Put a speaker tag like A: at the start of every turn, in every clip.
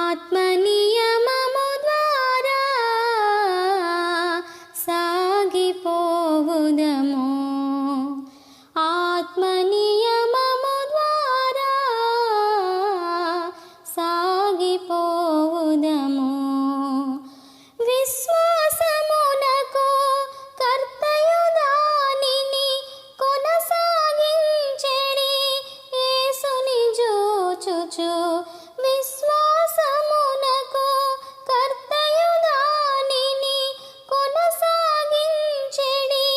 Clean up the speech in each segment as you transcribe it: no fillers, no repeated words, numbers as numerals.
A: ఆత్మనియమము ద్వారా సాగిపోవుదము. ఆత్మనియమము ద్వారా సాగిపోవుదము. విశ్వాసమునకు కర్తయు దానిని కొనసాగించెడి యేసుని జూచుచు. విశ్వాసమునకు కర్తయు దానిని కొనసాగించెడి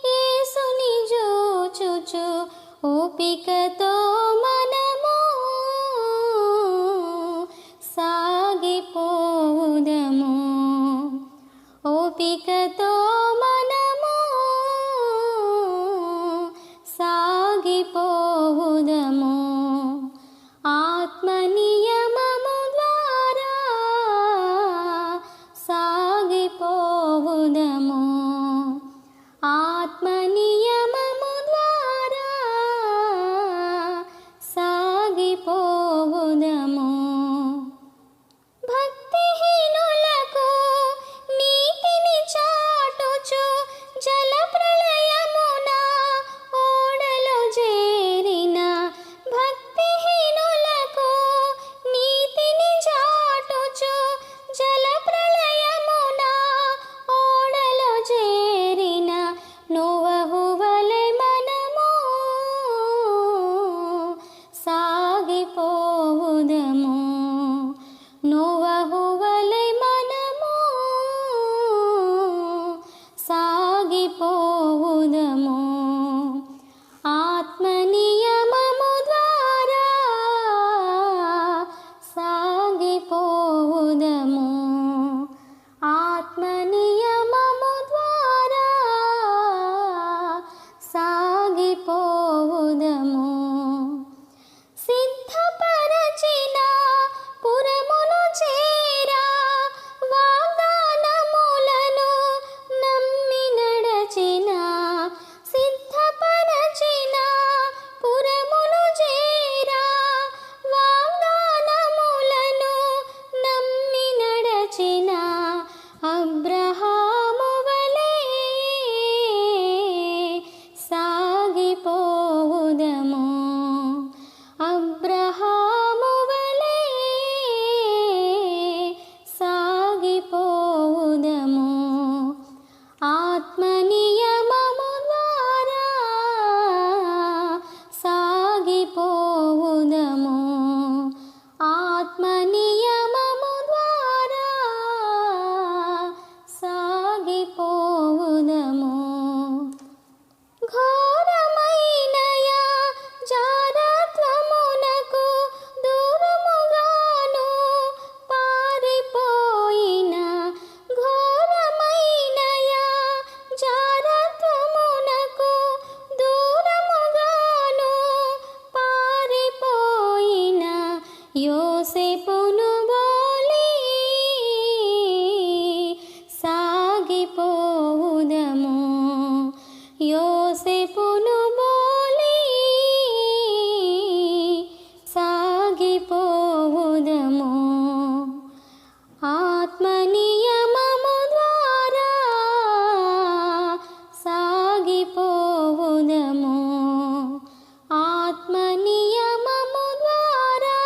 A: యేసుని జూచుచు. ఓపికతో మనము సాగిపోవుదము. ఓపికతో మనము సాగిపోవుదము. ఆత్మనియమము ద్వారా సాగిపోవుదము. ఆత్మనియమము ద్వారా సాగిపోవుదము. భక్తిహీనులకు నీతిని చాటుచు జలప్రళయమున ఓడలో చేరిన. భక్తిహీనులకు నీతిని చాటుచు జలప్రళయమున ఓడలో చేరిన. నోవహు వలె మనము సాగిపోవుదము. నోవహు వలె మనము సాగిపోవుదము. ఆత్మనియమము ద్వారా సాగిపోవుదము. ఆత్మనియమము ద్వారా సాగిపోవుదము. సిద్ధపరచిన పురమును చేరా వాగ్దానములను నమ్మి నడచిన. సిద్ధపరచిన పురమును చేరా వాగ్దానములను నమ్మి నడచిన. అబ్రహాము వలె సాగిపోవుదము. అబ్రహాము వలె సాగిపోవుదము. ఆత్మనియమము ద్వారా సాగిపోవుదము. ఆత్మనియమము ద్వారా సాగిపోవుదము. ఘోరమైన జారత్వమునకు దూరముగాను పారిపోయిన. ఘోరమైన జారత్వమునకు దూరముగాను పారిపోయిన. యోసేపును బోలి సాగిపోవుదము. యోసేపును బోలి సాగిపోవుదము. ఆత్మనియమము ద్వారా సాగిపోవుదము. ఆత్మనియమము ద్వారా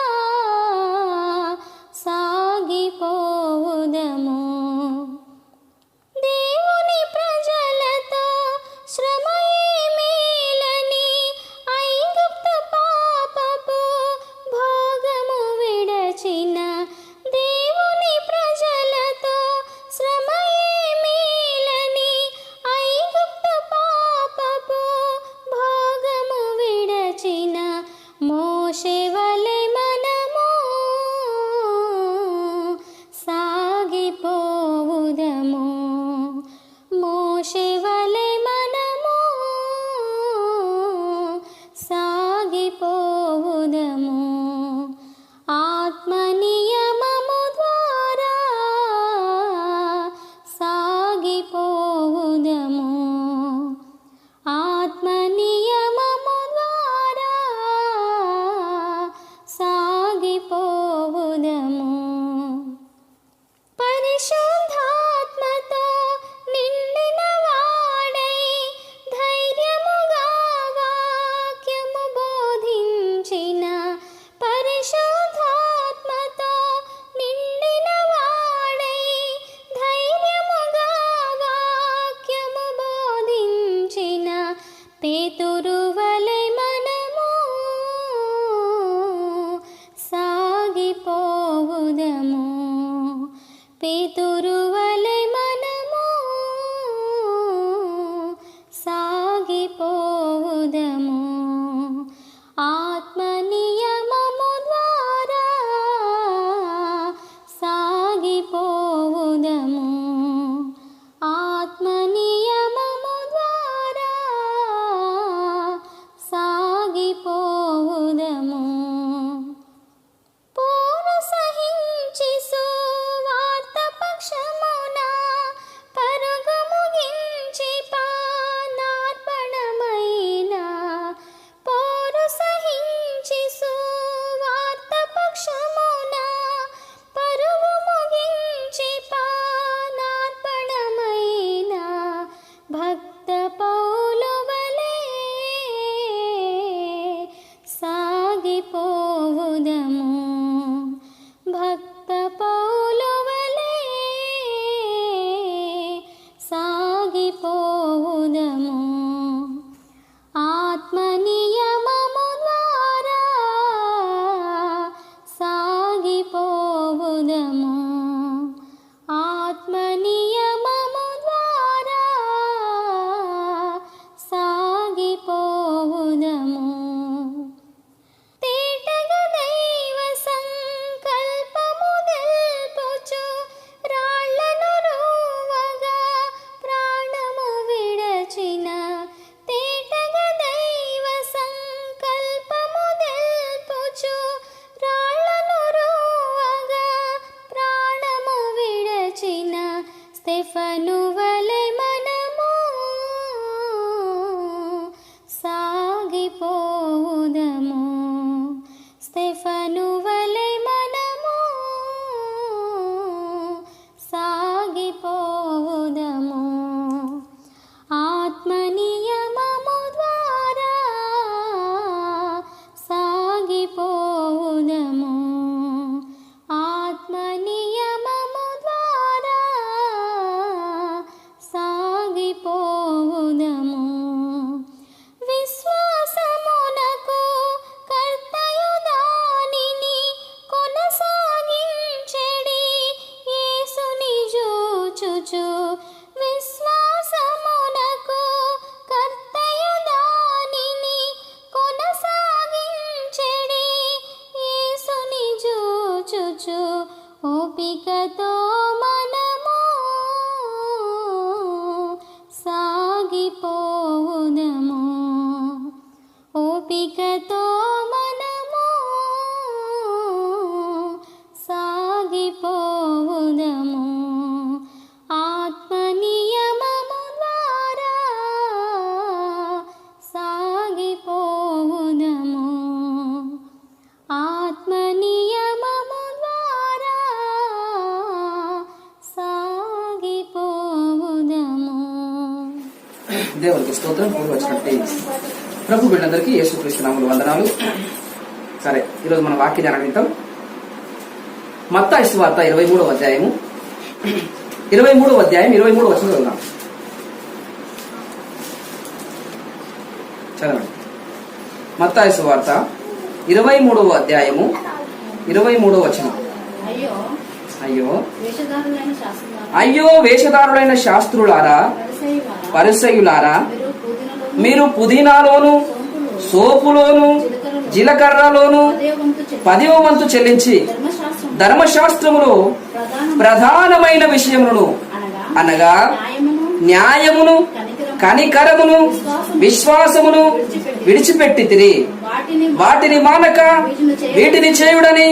A: చూచు ఓపికతో మనము సాగిపోవుదము. ఓపికతో మనము సాగిపోవుదము. ఆత్మ నియమము ద్వారా సాగిపోవుదము. ఆత్మ నియమము ద్వారా సాగిపోవుదము.
B: దేవునికి స్తోత్రం. కూడి వచ్చినట్టు ప్రభు బిడ్డలందరికీ యేసుక్రీస్తు నామములో వందనాలు. సరే, ఈరోజు మన వాక్య ధ్యానం వింటాం. మత్తయి సువార్త 23వ అధ్యాయము 23వ అధ్యాయం 23వ వచనం చదువుదాం. చదవండి. మత్తయి సువార్త 23వ అధ్యాయము 23వ వచనం. అయ్యో వేషధారులైన శాస్త్రులారా, పరిసయ్యులారా, మీరు పుదీనాలోను సోపులోను జీలకర్రలోను 10వ వంతు చెల్లించి ధర్మశాస్త్రములో ప్రధానమైన విషయములను అనగా న్యాయమును కనికరమును విశ్వాసమును విడిచిపెట్టితిరి. వాటిని మానక వీటిని చేయుడని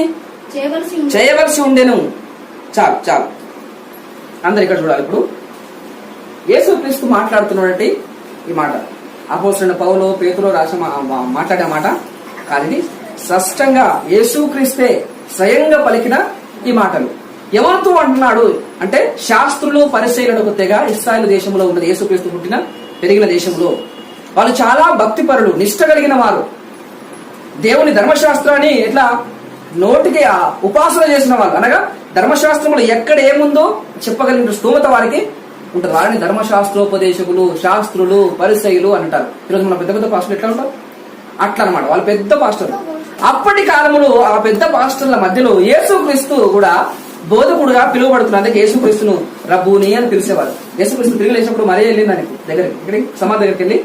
B: చేయవలసి ఉండెను. చాలు చాలు, అందరు ఇక్కడ చూడాలి. ఇప్పుడు యేసుక్రీస్తు మాట్లాడుతున్నటువంటి ఈ మాట అపోస్తలుడైన పౌలు, పేతురు రాసిన మాట్లాడే మాట కాదు. ఇది స్పష్టంగా యేసుక్రీస్తే స్వయంగా పలికిన ఈ మాటలు. ఎవరితో అంటున్నాడు అంటే శాస్త్రులు పరిసయ్యులకు తెగ ఇశ్రాయేలు దేశంలో ఉన్నది. యేసుక్రీస్తు పుట్టిన పెరిగిన దేశంలో వాళ్ళు చాలా భక్తిపరులు, నిష్ట కలిగిన వారు. దేవుని ధర్మశాస్త్రాన్ని ఎట్లా నోటికి ఉపాసన చేసిన వాళ్ళు, అనగా ధర్మశాస్త్రములు ఎక్కడ ఏముందో చెప్పగలిగిన స్తోమత వారికి ఉంటారు. వారిని ధర్మశాస్త్రోపదేశకులు, శాస్త్రులు, పరిసయ్యులు అని అంటారు. ఈరోజు మన పెద్ద పెద్ద పాస్టర్లు ఎట్లా ఉంటారు అట్లా అనమాట. వాళ్ళు పెద్ద పాస్టర్లు. అప్పటి కాలంలో ఆ పెద్ద పాస్టర్ల మధ్యలో యేసుక్రీస్తు కూడా బోధకుడుగా పిలువబడుతున్నారు. అందుకే యేసుక్రీస్తును రబ్బూని అని పిలిచేవారు. యేసుక్రీస్తు తిరిగి లేచినప్పుడు మరీ వెళ్ళింది దానికి ఇక్కడికి సమాధి దగ్గరికి వెళ్ళి,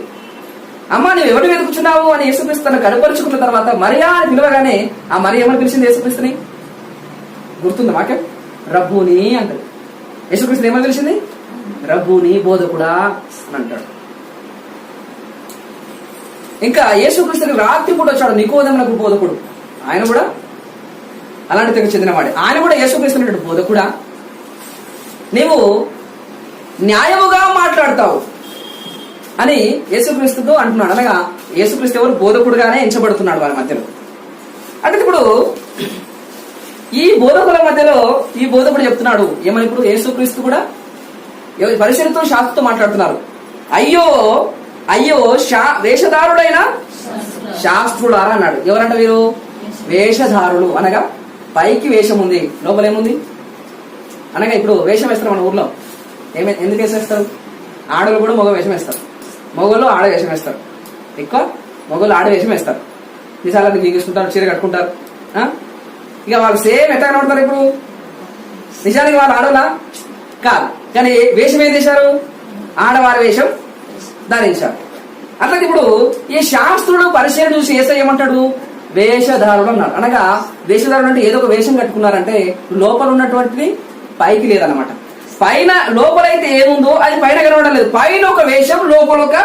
B: అమ్మ నువ్వు ఎవరు వెతుకుతున్నావు అని యేసుక్రీస్తు తను కనపరుచుకున్న తర్వాత మరియా అని పిలవగానే ఆ మరియా ఏమని పిలిచింది యేసుక్రీస్తుని? గుర్తుందా వాక్యం? రబ్బూని అంటారు. యేసుక్రీస్తు ఏమని పిలిచింది? రబ్బూని, బోధకుడా అని అంటాడు. ఇంకా యేసుక్రీస్తుకి రాత్రి పూట వచ్చాడు నికోదేమునకు బోధకుడు. ఆయన కూడా అలాంటి తెగ చెందినవాడే. ఆయన కూడా యేసుక్రీస్తు బోధకుడా, నీవు న్యాయముగా మాట్లాడతావు అని యేసుక్రీస్తుతో అంటున్నాడు. అనగా యేసుక్రీస్తు ఎవరు? బోధకుడుగానే ఎంచబడుతున్నాడు వారి మధ్యలో. అంటే ఇప్పుడు ఈ బోధకుల మధ్యలో ఈ బోధకుడు చెప్తున్నాడు ఏమని? ఇప్పుడు యేసుక్రీస్తు కూడా పరిశీలితో శాస్త్రంతో మాట్లాడుతున్నారు. అయ్యో అయ్యో వేషధారుడైన శాస్త్రులారా అన్నాడు. ఎవరంట వీరు? వేషధారులు. అనగా పైకి వేషం ఉంది, లోపల ఏముంది? అనగా ఇప్పుడు వేషం వేస్తారు మన ఊర్లో. ఎందుకు వేసేస్తారు? ఆడలు కూడా మగ వేషం వేస్తారు, మగలు ఆడ వేషం వేస్తారు. ఎక్కువ మగలు ఆడ వేషం వేస్తారు. నిజాలను గీసుకుంటారు, చీర కట్టుకుంటారు. ఇక వాళ్ళు సేమ్ ఎట్లా కనబడతారు? ఇప్పుడు నిజానికి వాళ్ళు ఆడవాళ్ళ కాదు, కానీ వేషం ఏం చేశారు? ఆడవారి వేషం ధరించారు. అట్లా ఇప్పుడు ఈ శాస్త్రుడు పరిచయం చూసి ఏమంటాడు? వేషధారుడు అన్నాడు. అనగా వేషధారుడు అంటే ఏదో ఒక వేషం కట్టుకున్నారంటే లోపల ఉన్నటువంటిది పైకి లేదనమాట. పైన లోపలైతే ఏముందో అది పైన కనబడడం లేదు. పైన ఒక వేషం, లోపల ఒక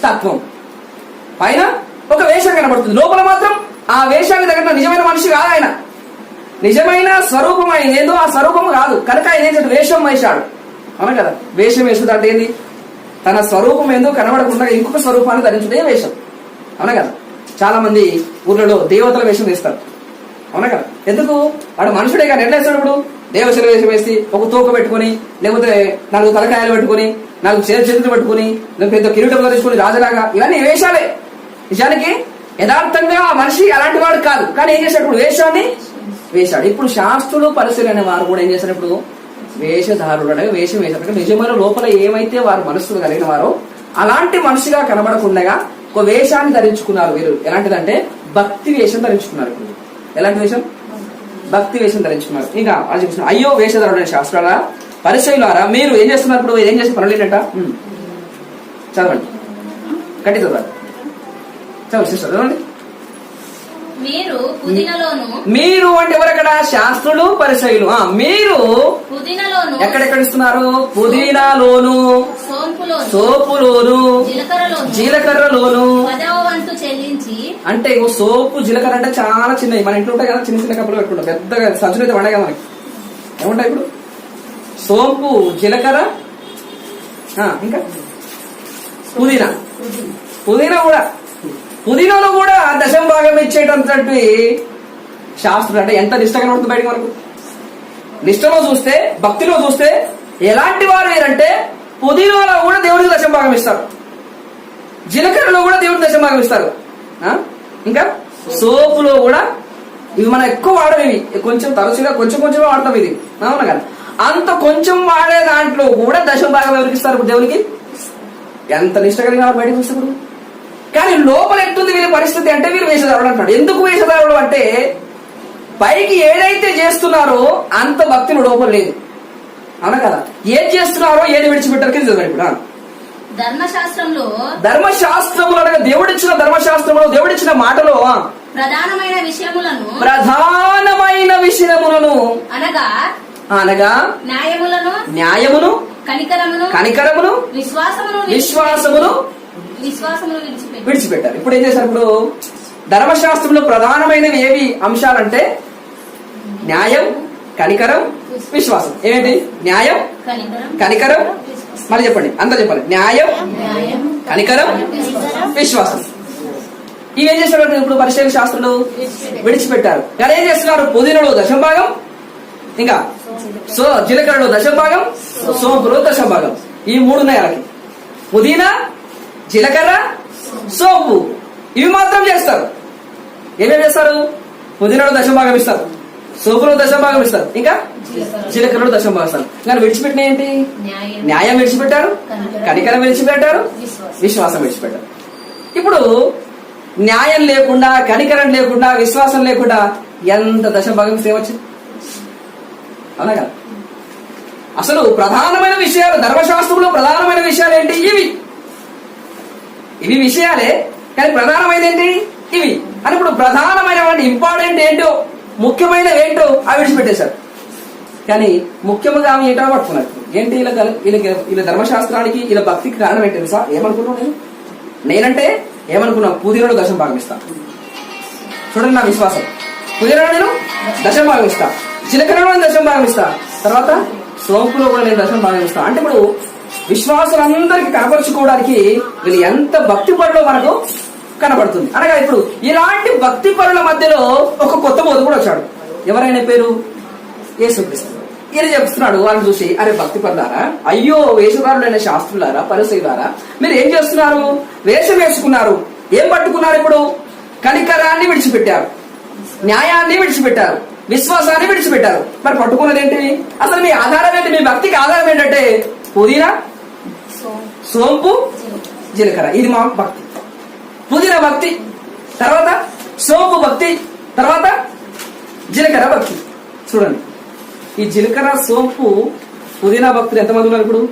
B: తత్వం. పైన ఒక వేషం కనబడుతుంది, లోపల మాత్రం ఆ వేషానికి తగిన నిజమైన మనిషి కాదు ఆయన. నిజమైన స్వరూపం ఆయన ఏదో ఆ స్వరూపం కాదు కనుక ఆయన ఏంటంటే వేషం వేశాడు. అవునా కదా? వేషం వేసుడు అంటే ఏంది? తన స్వరూపం ఏందో కనబడకుండా ఇంకొక స్వరూపాన్ని ధరించుడే వేషం. అవునా కదా? చాలా మంది ఊర్లలో దేవతల వేషం వేస్తారు. అవునా కదా? ఎందుకు? వాడు మనుషుడే కానీ ఎట్లా వేస్తాడు? ఇప్పుడు దేవతల వేషం వేసి ఒక తోక పెట్టుకుని, లేకపోతే 4 తలకాయలు పెట్టుకుని, 4 చేతులు పెట్టుకుని, పెద్ద కిరీటం ధరించుకుని రాజలాగా, ఇవన్నీ వేషాలే. నిజానికి యథార్థంగా ఆ మనిషి అలాంటి వాడు కాదు. కానీ ఏం చేశాడు? ఇప్పుడు వేషాన్ని వేశాడు. ఇప్పుడు శాస్త్రులు పరిశీలన వారు కూడా ఏం చేశారు? ఇప్పుడు వేషధారుడు అనగా వేషం వేశారు. నిజమైన లోపల ఏమైతే వారు మనస్సులు కలిగిన వారో అలాంటి మనిషిగా కనబడకుండా ఒక వేషాన్ని ధరించుకున్నారు వీరు. ఎలాంటిదంటే భక్తి వేషం ధరించుకున్నారు. ఎలాంటి వేషం? భక్తి వేషం ధరించుకున్నారు. ఇంకా వాళ్ళు చెప్తున్నారు, అయ్యో వేషధారుడైన శాస్త్రాల పరిచయులారా, మీరు ఏం చేస్తున్నారు? ఇప్పుడు ఏం చేసే పనులు ఏంటంట? చదవండి, గట్టి చదవండి, చదవండి సిస్టర్ చదవండి.
A: మీరు పుదీనలోను
B: మీరు అంటే ఎవరక్కడ? శాస్త్రులు పరిసయులు. మీరు
A: పుదీనలోను
B: ఎక్కడెక్కడ ఇస్తున్నారు? పుదీనాలోను, సోపులోను, జీలకర్రలోను
A: 10వ వంతు చెల్లించి.
B: అంటే సోపు జీలకర్ర అంటే చాలా చిన్నవి, మన ఇంట్లో ఉంటాయి కదా, చిన్న చిన్న కప్పులు పెట్టుకుంటాం, పెద్దగా సంచులు అయితే వండాయి కదా మనకి. ఏముంటాయి ఇప్పుడు? సోపు, జీలకర్ర, ఇంకా పుదీనా కూడా. పుదీనాలో కూడా దశమ భాగం ఇచ్చేటంతటి శాస్త్రులు. అంటే ఎంత నిష్ట కనబడుతుంది బయటకు మనకు. నిష్టలో చూస్తే, భక్తిలో చూస్తే ఎలాంటి వారు వేరంటే పుదీనాలో కూడా దేవుడికి దశమ భాగం ఇస్తారు, జీలకర్రలో కూడా దేవుడికి దశమ భాగం ఇస్తారు. ఇంకా సోపులో కూడా, ఇవి మనం ఎక్కువ వాడడం, ఇవి కొంచెం తరచుగా కొంచెం కొంచెమే వాడతాం ఇది, అవునా కదా. అంత కొంచెం వాడే దాంట్లో కూడా దశమ భాగం ఎవరికి ఇస్తారు? ఇప్పుడు దేవునికి. ఎంత నిష్ట కలిగిన వారు బయటకు వస్తారు. కానీ లోపల ఎట్టుంది వీరి పరిస్థితి అంటే వీరు వేషధారుడు అంటాడు. ఎందుకు వేషధారుడు అంటే పైకి ఏదైతే చేస్తున్నారో అంత భక్తిని లోపల లేదు, అవునా కదా. ఏది చేస్తున్నారో ఏది విడిచిపెట్టారు కింద ఇప్పుడు. ధర్మశాస్త్రములు అనగా దేవుడిచ్చిన ధర్మశాస్త్రములు, దేవుడిచ్చిన మాటలో
A: ప్రధానమైన
B: విషయములను అనగా న్యాయమును, కనికరమును, విశ్వాసమును విడిచిపెట్టారు. ఇప్పుడు ఏం చేశారు? ఇప్పుడు ధర్మశాస్త్రంలో ప్రధానమైనవి ఏవి అంశాలంటే న్యాయం, కనికరం, విశ్వాసం. ఏమిటి? న్యాయం, కనికరం, మళ్ళీ చెప్పండి, అంతా చెప్పాలి. న్యాయం, కనికరం, విశ్వాసం. ఇవేం చేశారు? ఇప్పుడు పరిశీలన శాస్త్రులు విడిచిపెట్టారు. కానీ ఏం చేస్తున్నారు? పుదీనలో దశమ భాగం, ఇంకా జీలకర్రలో దశమ భాగం, సోంపులో దశమ భాగం. ఈ 3 ఉన్నాయి వాళ్ళకి. పుదీనా, జీలకర్ర, సోంపు, ఇవి మాత్రం చేస్తారు. ఏమేమి చేస్తారు? పుదీనాలో దశమ భాగం ఇస్తారు, సోపులో దశమ భాగం ఇస్తారు, ఇంకా జీలకర్రలో దశమ భాగం ఇస్తారు. కానీ విడిచిపెట్టిన ఏంటి? న్యాయం విడిచిపెట్టారు, కనికరం విడిచిపెట్టారు, విశ్వాసం విడిచిపెట్టారు. ఇప్పుడు న్యాయం లేకుండా, కనికరం లేకుండా, విశ్వాసం లేకుండా ఎంత దశమ భాగం ఇస్తే వచ్చింది, అవునా కదా. అసలు ప్రధానమైన విషయాలు, ధర్మశాస్త్రంలో ప్రధానమైన విషయాలు ఏంటి? ఇవి విషయాలే, కానీ ప్రధానమైనది ఏంటి? ఇవి అని. ఇప్పుడు ప్రధానమైన ఇంపార్టెంట్ ఏంటో, ముఖ్యమైనవి ఏంటో అవి విడిచిపెట్టేశారు. కానీ ముఖ్యంగా ఆమె ఏంటో పట్టుకున్నారు. ఏంటి వీళ్ళ ధర్మశాస్త్రానికి, వీళ్ళ భక్తికి కారణం ఏంటి తెలుసా? ఏమనుకున్నాను నేనంటే ఏమనుకున్నా? పుదీనలో దశమ భాగం ఇస్తా. చూడండి నా విశ్వాసం. పుదీనలో నేను దశమ భాగం ఇస్తా, జీలకర్రలో నేను దశమ భాగం ఇస్తా, తర్వాత సోంపులో కూడా నేను దశమ భాగం ఇస్తా. అంటే ఇప్పుడు విశ్వాసులందరికీ కనపరుచుకోవడానికి వీళ్ళు ఎంత భక్తి పరులో మనకు కనబడుతుంది. అనగా ఇప్పుడు ఇలాంటి భక్తి పరుల మధ్యలో ఒక కొత్త బోధకుడు వచ్చాడు. ఎవరైనా పేరు? యేసుక్రీస్తు. ఈయన చెప్తున్నాడు వాళ్ళని చూసి, అరే భక్తి పరులారా, అయ్యో వేషధారులైన శాస్త్రులారా, పరిసయ్యులారా, మీరు ఏం చేస్తున్నారు? వేషం వేసుకున్నారు. ఏం పట్టుకున్నారు? ఇప్పుడు కనికరాన్ని విడిచిపెట్టారు, న్యాయాన్ని విడిచిపెట్టారు, విశ్వాసాన్ని విడిచిపెట్టారు. మరి పట్టుకున్నది ఏంటి? అసలు మీ ఆధారం ఏంటి? మీ భక్తికి ఆధారం ఏంటంటే పుదీనా, సోంపు, జీలకర్ర. ఇది మా భక్తి. పుదీనా భక్తి, తర్వాత సోంపు భక్తి, తర్వాత జీలకర్ర భక్తి. చూడండి, ఈ జీలకర్ర, సోంపు, పుదీనా భక్తులు ఎంతమంది ఉన్నారు ఇప్పుడు?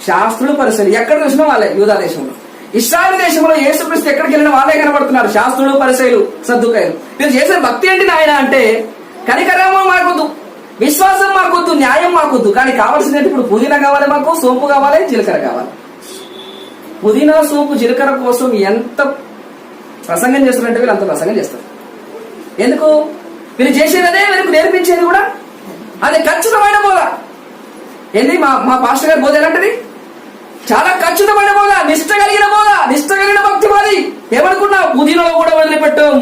B: శాస్త్రులు, పరిసయ్యులు. ఎక్కడ చూసినా వాళ్ళే. యూదా దేశంలో, ఇశ్రాయేలు దేశంలో యేసుక్రీస్తు ఎక్కడికి వెళ్ళిన వాళ్ళే కనబడుతున్నారు. శాస్త్రులు, పరిసయ్యులు, సద్దుకాయలు. మీరు చేసే భక్తి ఏంటి నాయన అంటే, కనికరము మాకొద్దు, విశ్వాసం మాకొద్దు, న్యాయం మాకొద్దు, కానీ కావాల్సింది ఇప్పుడు పుదీనా కావాలి, మాకు సోంపు కావాలి, జీలకర్ర కావాలి. పుదీనా, సోంపు, జీలకర్ర కోసం ఎంత ప్రసంగం చేస్తారంటే వీళ్ళు అంత ప్రసంగం చేస్తారు. ఎందుకు? వీళ్ళు చేసేది అదే, వీళ్ళకి నేర్పించేది కూడా అది ఖచ్చితమైన బోధ. ఏంది మా పాస్టర్ గారి బోధ ఎలాంటిది? చాలా ఖచ్చితమైన బోధ, నిష్ట కలిగిన బోధ, నిష్ట కలిగిన భక్తి మాది. ఏమనుకున్నా? పుదీనాలో కూడా వదిలిపెట్టాం.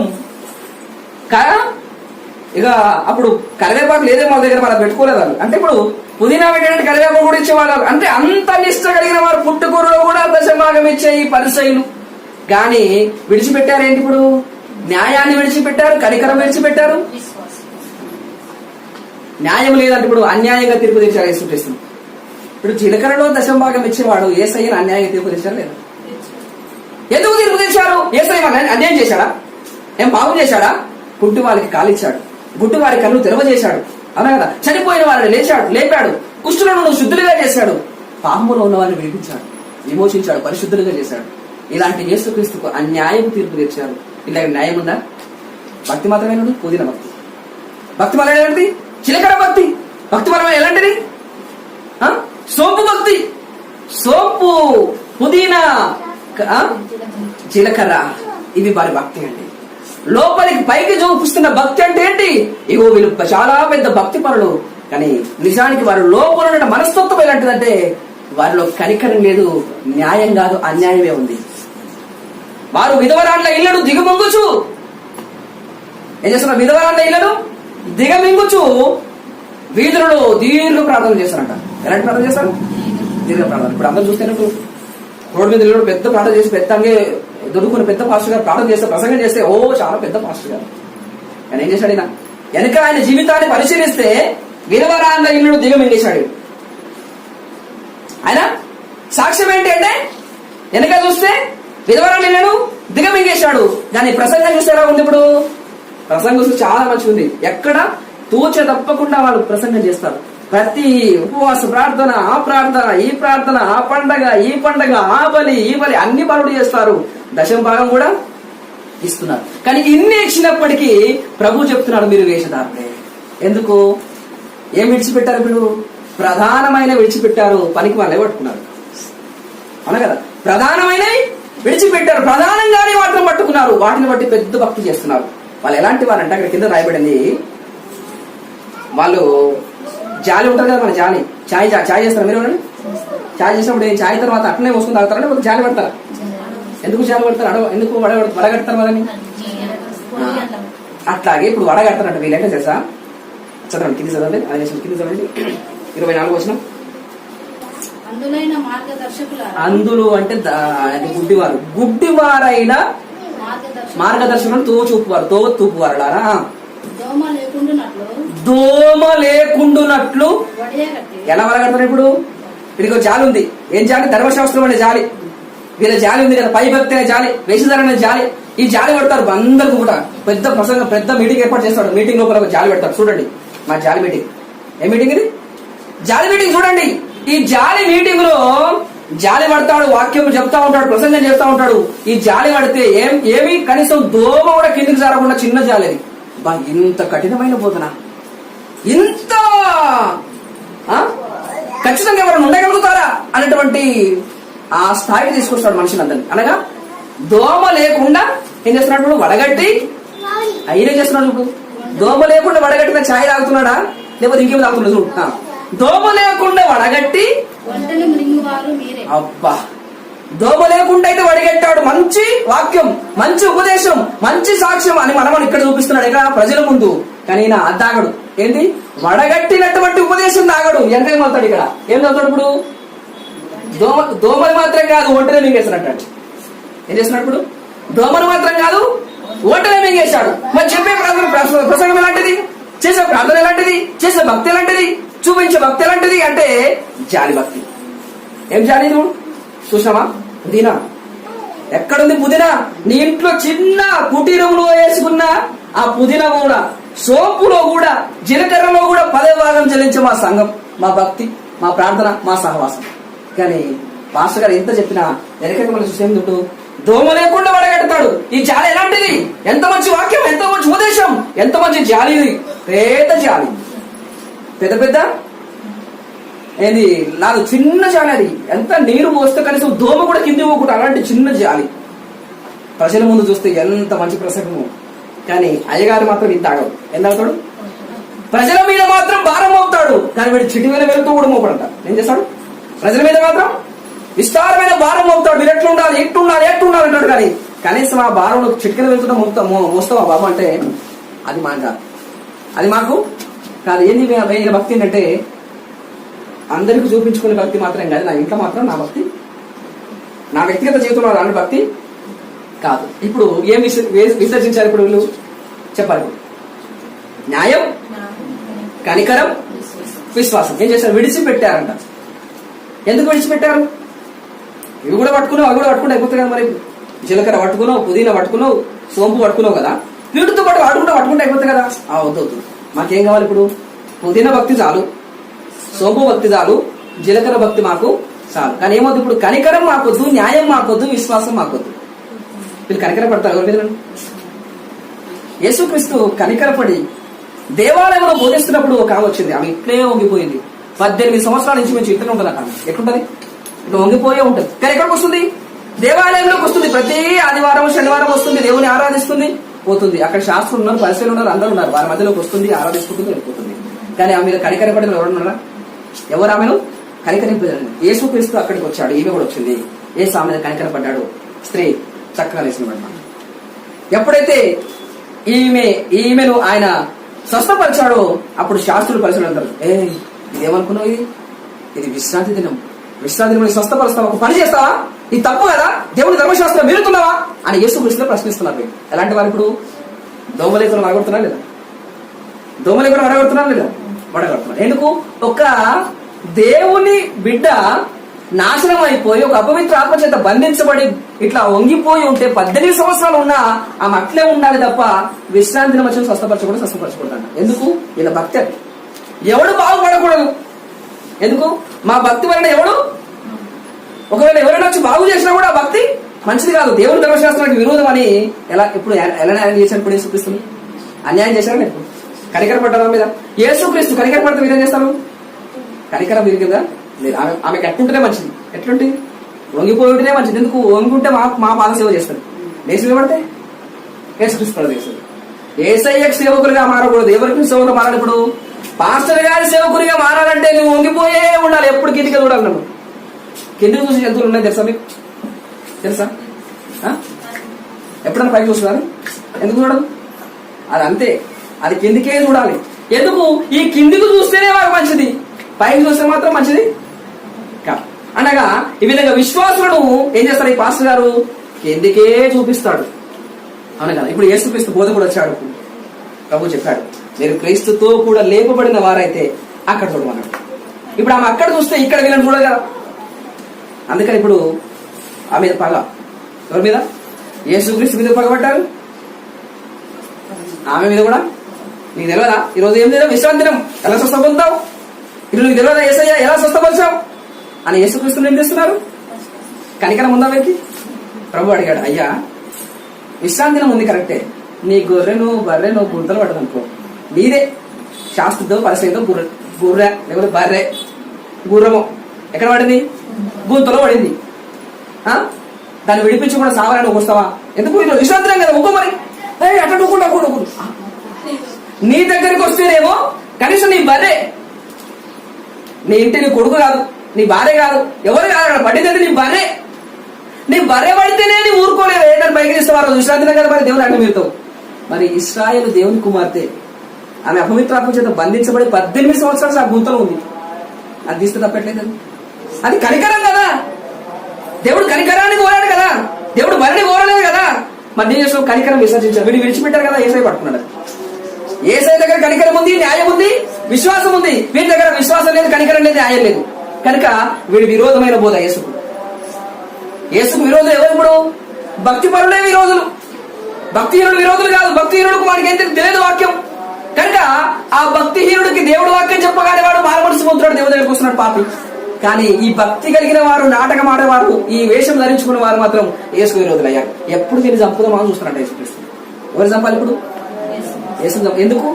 B: ఇక అప్పుడు కరివేపాకు లేదే మా దగ్గర, మనం పెట్టుకోలేదు. అంటే ఇప్పుడు పుదీనా పెట్టడానికి కరివేపాకు కూడా ఇచ్చేవాళ్ళు. అంటే అంత నిష్ట కలిగిన వారు పుట్టుకూరలో కూడా దశమ భాగం ఇచ్చే ఈ పరిసయ్యులు. కానీ విడిచిపెట్టారేంటి? ఇప్పుడు న్యాయాన్ని విడిచిపెట్టారు, కనికరం విడిచిపెట్టారు. న్యాయం లేదంటే ఇప్పుడు అన్యాయంగా తీర్పు తీర్చారు యేసుక్రీస్తు. ఇప్పుడు జీలకర్రలో దశమ భాగం ఇచ్చేవాడు యేసయ్యను అన్యాయంగా తీర్పు తీర్చారు లేదా? ఎందుకు తీర్పు తీర్చారు? యేసయ్య అన్యాయం చేశాడా? ఏం పాపం చేశాడా? పుట్టి వాళ్ళకి కాలిచ్చాడు, గుడ్డి వారి కళ్ళు తెరవజేశాడు, అవునా కదా. చనిపోయిన వారిని లేపాడు, కుష్ఠులను శుద్ధులుగా చేశాడు, పాపములో ఉన్న వారిని విడిపించాడు, విమోచించాడు, పరిశుద్ధులుగా చేశాడు. ఇలాంటి యేసుక్రీస్తుకు అన్యాయం తీర్పు తీర్చారు. ఇలా న్యాయం ఉందా? భక్తి మాత్రమే పుదీనా భక్తి. భక్తి మళ్ళీ ఎలాంటిది? జీలకర్ర భక్తి. భక్తి మళ్ళీ ఎలాంటిది? సోంపు భక్తి. సోంపు, పుదీనా, జీలకర్ర, ఇవి వారి భక్తి అండి. లోపలికి పైకి చూపిస్తున్న భక్తి అంటే ఏంటి? ఇగో వీళ్ళు చాలా పెద్ద భక్తి పరులు, కానీ నిజానికి వారి లోపల ఉన్న మనస్తత్వం ఎలాంటిదంటే వారిలో కనికరం లేదు, న్యాయం కాదు, అన్యాయమే ఉంది. వారు విధవరాండ్ల ఇళ్లను దిగమింగుచు, ఏం చేస్తున్నారు? విధవరాండ్ల ఇళ్లను దిగమింగుచు వీధులలో దీర్ఘ ప్రార్థన చేస్తారంట. ఎలాంటి ప్రార్థన చేస్తారు? దీర్ఘ ప్రార్థన. ఇప్పుడు అందరూ చూస్తే రోడ్డు మీద పెద్ద ప్రార్థన చేసి పెద్దంగా దొరుకుని పెద్ద పాస్టర్ గారు ప్రార్థన చేస్తే, ప్రసంగం చేస్తే ఓ చాలా పెద్ద పాస్టర్ గారు. కానీ ఏం చేశాడు ఈయన? వెనక ఆయన జీవితాన్ని పరిశీలిస్తే విధవరాండ్ల ఇళ్లను దిగమింగేశాడు. ఆయన సాక్ష్యం ఏంటి అంటే వెనక చూస్తే విధవరాండ్ల ఇళ్లను దిగమింగేశాడు. కానీ ప్రసంగం చూస్తే ఎలా ఉంది? ఇప్పుడు ప్రసంగం చూస్తే చాలా మంచిగా ఉంది. ఎక్కడ తూచ తప్పకుండా వాళ్ళు ప్రసంగం చేస్తారు. ప్రతి ఉపవాస ప్రార్థన, ఆ ప్రార్థన, ఈ ప్రార్థన, ఆ పండగ, ఈ పండగ, ఆ బలి, ఈ బలి, అన్ని పనులు చేస్తారు. దశమ భాగం కూడా ఇస్తున్నారు. కానీ ఇన్ని ఇచ్చినప్పటికీ ప్రభు చెప్తున్నాడు, మీరు వేషధారులే. ఎందుకు? ఏం విడిచిపెట్టారు? ఇప్పుడు ప్రధానమైన విడిచిపెట్టారు, పనికి వాళ్ళే పట్టుకున్నారు. అవునా కదా? ప్రధానమైన విడిచిపెట్టారు, ప్రధానంగానే వాటిని పట్టుకున్నారు. వాటిని బట్టి పెద్ద భక్తి చేస్తున్నారు. వాళ్ళు ఎలాంటి వాళ్ళంటే అక్కడ కింద రాయబడింది, వాళ్ళు జాలి ఉంటుంది కదా, మన జాలి, చాయ్ చేస్తారు. మీరు చాయ్ చేసినప్పుడు చాయ్ తర్వాత అట్లనే వస్తుంది తాగుతారంటే వాళ్ళు జాలి పడతారు. ఎందుకు జాలి పడతారు? ఎందుకు వడగడతారు వాళ్ళని? అట్లాగే ఇప్పుడు వడగడతారంట. వీళ్ళంటే తెలుసా? చదవండి, కింది చదవండి, కింది చదవండి. 24 వచనం. అందులో అంటే గుడ్డివారు, గుడ్డివారైన మార్గదర్శకులు తూపువారులారా, దోమ లేకుండునట్లు. ఎలా వరగడతారు? ఇప్పుడు వీడికి జాలి ఉంది. ఏం జాలి? ధర్మశాస్త్రం అనే జాలి. వీళ్ళ జాలి ఉంది కదా, పై భక్తి అనే జాలి, వేషధార అనే జాలి. ఈ జాలి పెడతారు అందరికి కూడా. పెద్ద ప్రసంగం, పెద్ద మీటింగ్ ఏర్పాటు చేస్తాడు. మీటింగ్ లోపల ఒక జాలి పెడతారు. చూడండి మా జాలి మీటింగ్. ఏ మీటింగ్ ఇది? జాలి మీటింగ్. చూడండి, ఈ జాలి మీటింగ్ లో జాలి పడతాడు, వాక్యం చెప్తా ఉంటాడు, ప్రసంగం చేస్తా ఉంటాడు. ఈ జాలి పడితే ఏమి కనీసం దోమ కూడా కిందికి జారకుండా చిన్న జాలి అది. బా, ఇంత కఠినమైన బోధన, ఇంత ఖచ్చితంగా ఎవరైనా ఉండగలుగుతారా అనేటువంటి ఆ స్థాయికి తీసుకొస్తాడు మనుషులందరినీ. అనగా దోమ లేకుండా ఏం చేస్తున్నాడు? వడగట్టి అయినా చేస్తున్నాడు. ఇప్పుడు దోమ లేకుండా వడగట్టిన ఛాయ్ తాగుతున్నాడా, లేకపోతే ఇంకేమో తాగుతున్నాడు? చూడు, దోమ లేకుండా వడగట్టి, అబ్బా, దోమ లేకుండా అయితే వడిగట్టాడు. మంచి వాక్యం, మంచి ఉపదేశం, మంచి సాక్ష్యం అని మనం ఇక్కడ చూపిస్తున్నాడు ఇక్కడ ప్రజల ముందు. కానీ నా తాగడు. ఏంటి? వడగట్టినటువంటి ఉపదేశం తాగడు. ఎంతేం అవుతాడు? ఇక్కడ ఏం చదువుతాడు? ఇప్పుడు దోమలు మాత్రం కాదు, ఒంటనే మింగేస్తున్నట్టు. ఏం చేస్తున్నాడు? ఇప్పుడు దోమలు మాత్రం కాదు, ఒంటనే మింగేశాడు. మరి చెప్పే ప్రసంగం ఎలాంటిది? చేసే ప్రార్థన ఎలాంటిది? చేసే భక్తి ఎలాంటిది? చూపించే భక్తి ఎలాంటిది అంటే జాలి భక్తి. ఏం జాలి? నువ్వు చూసావా? పుదీనా ఎక్కడుంది? పుదీనా నీ ఇంట్లో చిన్న కుటీరంలో వేసుకున్న ఆ పుదీనా కూడా, సోపులో కూడా, జీలకర్రలో కూడా 10వ భాగం చెల్లించే మా సంఘం, మా భక్తి, మా ప్రార్థన, మా సహవాసం. కానీ మాస్టర్ గారు ఎంత చెప్పినా వెనక మనం చూసేందుకు దోమ లేకుండా వడగడతాడు. ఈ జాలి ఎలాంటిది? ఎంత మంచి వాక్యం, ఎంత మంచి ఉపదేశం, ఎంత మంచి జాలి. పేద జాలి, పెద్ద పెద్ద ఏది నాకు చిన్న జాలి. అది ఎంత నీరు పోస్తే కనీసం దోమ కూడా కింది పోకుండా అలాంటి చిన్న జాలి. ప్రజల ముందు చూస్తే ఎంత మంచి ప్రసంగము. కానీ అయ్యగారు మాత్రం ఇంత ఆగవు. ఎంత అవుతాడు? ప్రజల మీద మాత్రం భారం అవుతాడు. కానీ వీడు చిటి మీద వెళ్తూ కూడా మోపడంట. ఏం చేస్తాడు? ప్రజల మీద మాత్రం విస్తారమైన భారం అవుతాడు. మీరు ఎట్లుండాలి, ఎట్లుండాలి, ఎట్లుండాలి అంటాడు. కానీ కనీసం ఆ భారంలో చిటికలు వెళ్తున్నా మోస్తావా బాబు అంటే అది మాకు కాదు, అది మాకు కాదు. ఏంది ఈయన భక్తి ఏంటంటే అందరికి చూపించుకునే భక్తి మాత్రం కాదు. నా ఇంట్లో మాత్రం నా భక్తి, నా వ్యక్తిగత జీవితంలో అలాంటి భక్తి కాదు. ఇప్పుడు ఏం విసర్జించారు? ఇప్పుడు వీళ్ళు చెప్పాలి. న్యాయం, కనికరం, విశ్వాసం. ఏం చేశారు? విడిచిపెట్టారంట. ఎందుకు విడిచిపెట్టారు? ఇవి కూడా పట్టుకున్నావు, అవి కూడా పట్టుకుంటే అయిపోతుంది కదా. మరి జీలకర్ర పట్టుకున్నావు, పుదీనా పట్టుకున్నావు, సోంపు పట్టుకున్నావు కదా, వీటితో పాటు పట్టుకుంటే అయిపోతుంది కదా. వద్దు, మాకేం కావాలి? ఇప్పుడు పుదీనా భక్తి చాలు, సోంపు భక్తి చాలు, జీలకర్ర భక్తి మాకు చాలు. కానీ ఏమవుతుంది? ఇప్పుడు కనికరం మాకొద్దు, న్యాయం మాకొద్దు, విశ్వాసం మాకొద్దు. వీళ్ళు కనికరం పడతారు ఎవరి మీద? యేసుక్రీస్తు కనికరపడి దేవాలయంలో బోధిస్తున్నప్పుడు ఒక ఆమె వచ్చింది. ఆమె ఇట్లే వంగిపోయింది. 18 సంవత్సరాల నుంచి మేము ఇట్లనే ఉంటుంది ఆమె. ఎట్లుంటది? ఇట్లా వంగిపోయే ఉంటుంది. కానీ ఎక్కడికి వస్తుంది? దేవాలయంలోకి వస్తుంది. ప్రతి ఆదివారం శనివారం వస్తుంది, దేవుని ఆరాధిస్తుంది, పోతుంది. అక్కడ శాస్త్రులు ఉన్నారు, పరిశీలన ఉన్నారు, అందరూ ఉన్నారు. వారి మధ్యలోకి వస్తుంది, ఆరాధిస్తుంది, వెళ్ళిపోతుంది. కానీ ఆమె మీద కనికరపడిన ఎవరున్నారా? ఎవరు ఆమెను కనికరింపలేదు? యేసుక్రీస్తు అక్కడికి వచ్చాడు. ఈమె కూడా వచ్చింది. యేసు ఆమె మీద కనికరపడ్డాడు. స్త్రీ చక్రాలు వేసిన. ఎప్పుడైతే ఈమెను ఆయన స్వస్థపరిచాడో అప్పుడు శాస్త్రులు పరిశీలన అంటారు, ఇదేమనుకున్నావు? ఇది విశ్రాంతి దినం. విశ్రాంతి దినం స్వస్థపరుస్తావా? ఒక పని చేస్తావా? ఇది తప్పు కదా? దేవుని ధర్మశాస్త్రం మీరుతున్నావా అని యేసుక్రీస్తులో ప్రశ్నిస్తున్నారు. ఎలాంటి వారు? ఇప్పుడు దోమలేకులు వడగొడుతున్నారు లేదా? దోమలేకులు వడగొడుతున్నారు లేదా? వడగొడుతున్నారు. ఎందుకు? ఒక దేవుని బిడ్డ నాశనం అయిపోయి ఒక అపవిత్ర ఆత్మ చేత బంధించబడి ఇట్లా వంగిపోయి ఉంటే 18 సంవత్సరాలు ఉన్నా ఆమె అట్లే ఉండాలి తప్ప విశ్రాంతి దినం వచ్చి స్వస్థపరచకూడదు. ఎందుకు? ఇలా భక్తి. అది ఎవడు బాగుపడకూడదు. ఎందుకు? మా భక్తి వలన ఎవడు ఒకవేళ ఎవరైనా వచ్చి బాగు చేసినా కూడా భక్తి మంచిది కాదు, దేవుని ధర్మశాస్త్రానికి విరోధం అని ఇప్పుడు ఎలా న్యాయం చేశారు? ఇప్పుడు యేసుక్రీస్తుని అన్యాయం చేశారు. నేను కనికరపడ్డా మీద యేసుక్రీస్తు కనికరపడితే మీరేం చేస్తారు? కనికరం విరిగిందా? లేదు. ఆమెకి ఎట్లుంటేనే మంచిది. ఎట్లుంటే వంగిపోయి ఉంటేనే మంచిది. ఎందుకు? వంగుంటే మా పాద సేవ చేస్తారు. లేచి నిలబడితే యేసుక్రీస్తు పడ చేస్తారు. ఏసయ్యకు సేవకులుగా మారకూడదు. ఎవరికి సేవకులు మారాలి? ఇప్పుడు పాస్టర్ గారి సేవకునిగా మారాలంటే నువ్వు వంగిపోయే ఉండాలి. ఎప్పుడు కిందికి చూడాలి. నువ్వు కిందికి చూసి జంతువులు ఉన్నాయి తెలుసా? మీకు తెలుసా? ఎప్పుడన్నా పైకి చూస్తున్నారు? ఎందుకు చూడదు? అది అంతే, అది కిందికే చూడాలి. ఎందుకు? ఈ కిందికి చూస్తేనే వారు మంచిది, పైకి చూస్తే మాత్రం మంచిది కాదు. అనగా ఈ విధంగా విశ్వాసులను ఏం చేస్తారు? ఈ పాస్టర్ గారు కిందికే చూపిస్తాడు. అవును కదా? ఇప్పుడు యేసుక్రీస్తు బోధకుడు వచ్చాడు. ప్రభు చెప్పాడు, మీరు క్రీస్తుతో కూడా లేపబడిన వారైతే అక్కడ చూడమన్నాడు. ఇప్పుడు ఆమె అక్కడ చూస్తే ఇక్కడ వీళ్ళని చూడదు కదా. అందుకని ఇప్పుడు ఆమె మీద పగ. ఎవరి మీద? యేసుక్రీస్తు మీద పగబట్టారు. ఆమె మీద కూడా. నీకు తెలియదా ఈరోజు ఏం తెలియదు? విశ్రాంతి దినం, ఎలా స్వస్థ పొందుతావు? ఇప్పుడు నీకు తెలియదా యేసయ్య ఎలా స్వస్థపరిచావు అని యేసుక్రీస్తుని ఏం చేస్తున్నారు? కనికరం ఉందా వీరికి? ప్రభు అడిగాడు, అయ్యా విశ్రాంతి దినం ఉంది కరెక్టే, నీ గొర్రెను బర్రెను గుంతలు పడదనుకో, నీదే శాస్త్రంతో పరిస్థితితో గుర్రె లేకపోతే బర్రె గుర్రము ఎక్కడ పడింది? గుంతలో పడింది. దాన్ని విడిపించి కూడా సావాలని వస్తావా? ఎందుకు? ఇది విశ్రాంతి కదా, ఊకో మరి. అట్లా ఊకుండా నీ దగ్గరికి వస్తేనేమో కనీసం నీ బర్రె, నీ ఇంటి నీ కొడుకు కాదు, నీ భార్య కాదు, ఎవరు కాదు, పడిందంటే నీ బర్రె. నీ బర్రె పడితేనే నీ ఊరుకోలేదు. ఏంటని బయట తీసేవారు? విశ్రాంతి కదా మరి దేవుని అడ్డు మీరుతావు. మరి ఇశ్రాయేలు దేవుని కుమార్తె, ఆమె అపవిత్రాత్మ చేత బంధించబడి 18 సంవత్సరాలు ఆ గుంతలో ఉంది. అది తీస్తే తప్పట్లేదు. అది కనికరం కదా. దేవుడు కనికరాన్ని కోరాడు కదా, దేవుడు బరిని కోరలేదు కదా. మరి నేను చేసిన కనికరం విసర్జించారు. వీడు విడిచిపెట్టారు కదా, ఏసై పట్టుకున్నాడు. ఏసై దగ్గర కనికరం ఉంది, న్యాయం ఉంది, విశ్వాసం ఉంది. వీడి దగ్గర విశ్వాసం లేదు, కనికరం లేదు, న్యాయం లేదు. కనుక వీడి విరోధమైన బోధ యేసుకు. యేసుకు విరోధులు ఎవరు? ఇప్పుడు భక్తి పరులే విరోధులు. భక్తిహీనుడు విరోధులు కాదు. భక్తిహీనుడికి వాడికి ఏం తెలియదు వాక్యం. కనుక ఆ భక్తిహీనుడికి దేవుడు వాక్యం చెప్పగానే వాడు మారమనసు పొందుతాడు, దేవుడి దగ్గరికి వస్తున్నాడు పాపి. కానీ ఈ భక్తి కలిగిన వారు, నాటకం ఆడేవారు, ఈ వేషం ధరించుకున్న వారు మాత్రం యేసు విరోధులయ్యారు. ఎప్పుడు దీన్ని చంపుదామని చూస్తున్నాడు యేసుక్రీస్తు. ఎవరు చంపాలి ఇప్పుడు? యేసు. ఎందుకు?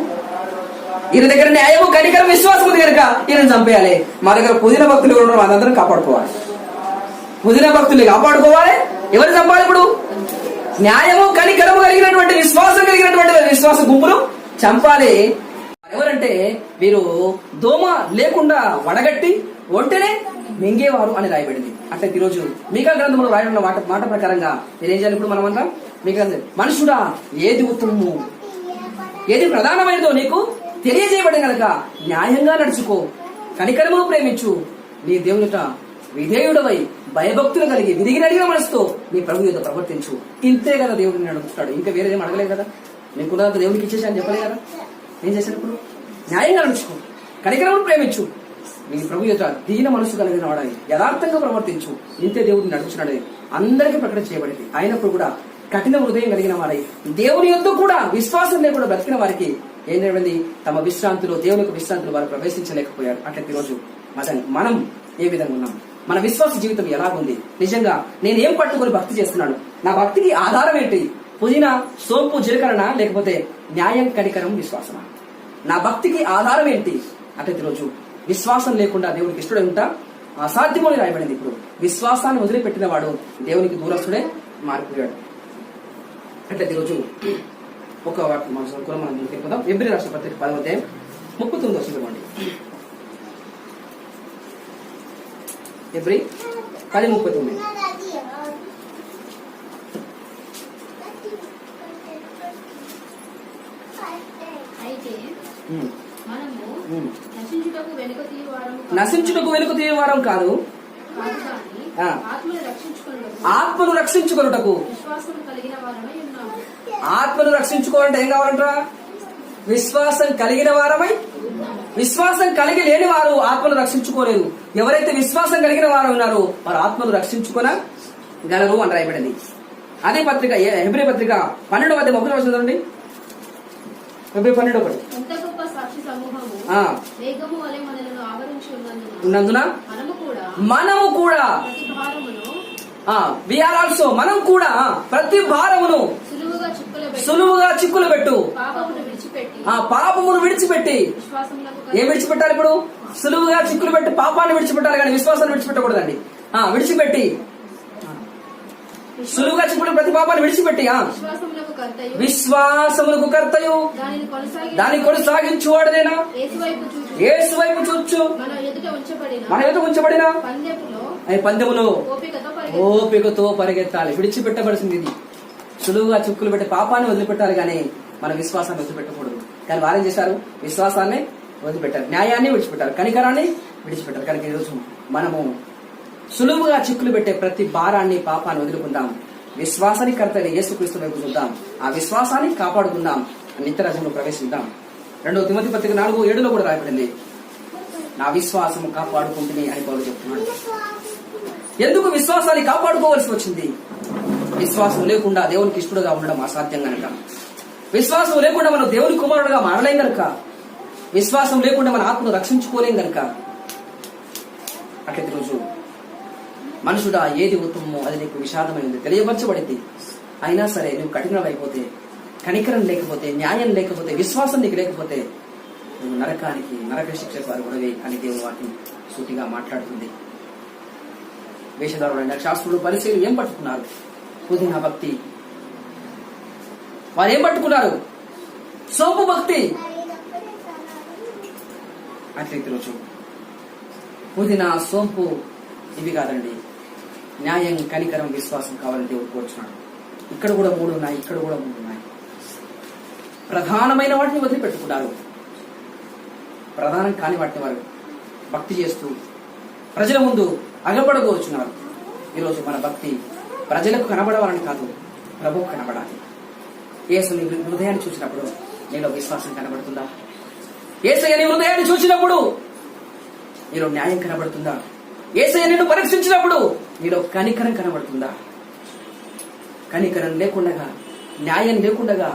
B: ఈయన దగ్గర న్యాయము, కనికరం, విశ్వాసం ఉంది కనుక ఈయన చంపేయాలి. మా దగ్గర పుదిన భక్తులు ఎవరు ఉన్నారో అదందరం కాపాడుకోవాలి. పుదిన భక్తుల్ని కాపాడుకోవాలి. ఎవరు చంపాలి ఇప్పుడు? న్యాయము, కనికరము కలిగినటువంటి, విశ్వాసం కలిగినటువంటి విశ్వాస గుంపును చంపాలి. ఎవరంటే వీరు దోమ లేకుండా వడగట్టి ఒంటనే మింగేవారు అని రాయబడింది. అంటే ఈరోజు మీకా గ్రంథంలో రాయబడిన మాట ప్రకారంగా మీరేం చేయాలి? ఇప్పుడు మనమంతా మీకా మనుషుడా, ఏది ఉత్తమము, ఏది ప్రధానమైనదో నీకు తెలియజేయబడి కనుక న్యాయంగా నడుచుకో, కనికరమును ప్రేమించు, నీ దేవునిట విధేయుడవై భయభక్తులు కలిగి విరిగినడిగిన మనసుతో నీ ప్రభు యొక్క ప్రవర్తించు. ఇంతే కదా దేవుడిని నడుపుతాడు. ఇంకా వేరేదేం అడగలేదు కదా. నీకున్నంత దేవుడికి ఇచ్చేసి అని చెప్పలేదు కదా. ఏం చేసినప్పుడు న్యాయంగా నడుచుకో, కనికరమును ప్రేమించు, నీ ప్రభు యొక్క దీన మనసు కలిగిన వాడని యథార్థంగా ప్రవర్తించు. ఇంతే దేవుడిని నడుచున్నాడని అందరికీ ప్రకటన చేయబడింది. అయినప్పుడు కూడా కఠిన హృదయం కలిగిన వారై దేవుని యొద్ద కూడా విశ్వాసం లేకుండా బ్రతికిన వారికి ఏం జరిగింది? తమ విశ్రాంతిలో, దేవుని యొక్క విశ్రాంతిలో వారు ప్రవేశించలేకపోయారు. అట్లా ఈరోజు మనం ఏ విధంగా ఉన్నాం? మన విశ్వాస జీవితం ఎలాగుంది? నిజంగా నేనేం పట్టుకొని భక్తి చేస్తున్నాను? నా భక్తికి ఆధారం ఏంటి? పుదీనా, సోంపు, జీలకర్ర, లేకపోతే న్యాయం, కనికరం, విశ్వాసమా? నా భక్తికి ఆధారం ఏంటి అంటే ఈరోజు విశ్వాసం లేకుండా దేవునికి ఇష్టడై ఉంటా అసాధ్యమని రాయబడింది. ఇప్పుడు విశ్వాసాన్ని వదిలిపెట్టిన వాడు దేవునికి దూరస్తుడే మారిపోయాడు. అంటే ఈరోజు ఒక వాటి మనం ముందుకు వెళ్ళిపోదాం. ఎబ్రీ రాష్ట్ర పత్రిక 10వ అధ్యాయం 39వ వచనం. ఎబ్రీ 10:39.
A: అయితే మనము నశించుటకు వెనుక తీయవారం కాదు, ఆత్మను రక్షించుకొనుటకు. ఆత్మను రక్షించుకోవాలంటే ఏం కావాలంట? విశ్వాసం కలిగిన వారమై. విశ్వాసం కలిగి లేని వారు ఆత్మను రక్షించుకోలేదు. ఎవరైతే విశ్వాసం కలిగిన వారు ఉన్నారో వారు ఆత్మను రక్షించుకోనగలరు అని రాయబడింది. అదే పత్రిక హెబ్రీ పత్రిక 12వ అధ్యాయం 1వ వచనం చూడండి. హెబ్రీ 12:1. ఉన్నందున మనము కూడా మనం కూడా ప్రతి భారమును సులువుగా చిక్కులు పెట్టు. పాపమును విడిచిపెట్టి. ఏం విడిచిపెట్టాలి ఇప్పుడు? సులువుగా చిక్కులు పెట్టి పాపాన్ని విడిచిపెట్టాలి, కానీ విశ్వాసాన్ని విడిచిపెట్టకూడదండి. విడిచిపెట్టి సులువుగా చిక్కులు ప్రతి పాపాన్ని విడిచిపెట్టి విశ్వాసములకు కర్తయు దాన్ని కొనసాగించువాడనేనా యేసు వైపు చూచు మన ఎదుట ఉంచబడిన పందెములో ఓపికతో పరిగెత్తాలి. విడిచిపెట్టబడిసింది ఇది. సులువుగా చిక్కులు పెట్టి పాపాన్ని వదిలిపెట్టాలి, కానీ మన విశ్వాసాన్ని వదిలిపెట్టకూడదు. కానీ వారేం చేశారు? విశ్వాసాన్ని వదిలిపెట్టారు, న్యాయాన్ని విడిచిపెట్టారు, కనికరాన్ని విడిచిపెట్టారు. కనుక ఈరోజు మనము సులువుగా చిక్కులు పెట్టే ప్రతి భారాన్ని, పాపాన్ని వదులుకుందాం. విశ్వాసానికి కర్తైన యేసుక్రీస్తు వైపు చూద్దాం. ఆ విశ్వాసాన్ని కాపాడుకుందాం. నిత్య రాజ్యంలో ప్రవేశిద్దాం. 2వ తిమోతి పత్రిక 4:7 కూడా రాయబడింది, నా విశ్వాసము కాపాడుకుంటుంది అని పౌలు చెప్తున్నాడు. ఎందుకు విశ్వాసాన్ని కాపాడుకోవాల్సి వచ్చింది? విశ్వాసం లేకుండా దేవునికి ఇష్టడుగా ఉండడం అసాధ్యం కనుక. విశ్వాసం లేకుండా మనం దేవుని కుమారుడుగా మారలేం కనుక. విశ్వాసం లేకుండా మన ఆత్మను రక్షించుకోలేం కనుక. అట్లయితే రోజు మనుషుడా ఏది ఉత్తమమో అది నీకు విషాదమైంది తెలియపరచబడింది. అయినా సరే నువ్వు కఠినమైపోతే, కనికరం లేకపోతే, న్యాయం లేకపోతే, విశ్వాసం నీకు లేకపోతే నువ్వు నరక శిక్షకు అర్హుడవే అని దేవుని వాక్యం సూటిగా మాట్లాడుతుంది. వేషధారులైన శాస్త్రులు, పరిచయులు ఏం పట్టుకున్నారు? పుదీనా భక్తి. వారు ఏం పట్టుకున్నారు? సోంపు భక్తి. అట్లయితే రోజు పుదీనా, సోంపు ఇవి కాదండి. న్యాయం, కనికరం, విశ్వాసం కావాలని దేవుడు కోరుచున్నాడు. ఇక్కడ కూడా 3 ఉన్నాయి, ఇక్కడ కూడా 3 ఉన్నాయి. ప్రధానమైన వాటిని వదిలిపెట్టుకున్నారు. ప్రధానం కాని వాటిని వారు భక్తి చేస్తూ ప్రజల ముందు అగపడగోచున్నారు. ఈరోజు మన భక్తి ప్రజలకు కనబడవాలని కాదు, ప్రభువుకు కనబడాలి. యేసుని హృదయాన్ని చూసినప్పుడు నీలో విశ్వాసం కనబడుతుందా? యేసయ్య నీ హృదయాన్ని చూసినప్పుడు నీలో న్యాయం కనబడుతుందా? యేసయ్య నిన్ను పరీక్షించినప్పుడు నీలో కనికరం కనబడుతుందా? కనికరం లేకుండా, న్యాయం లేకుండా,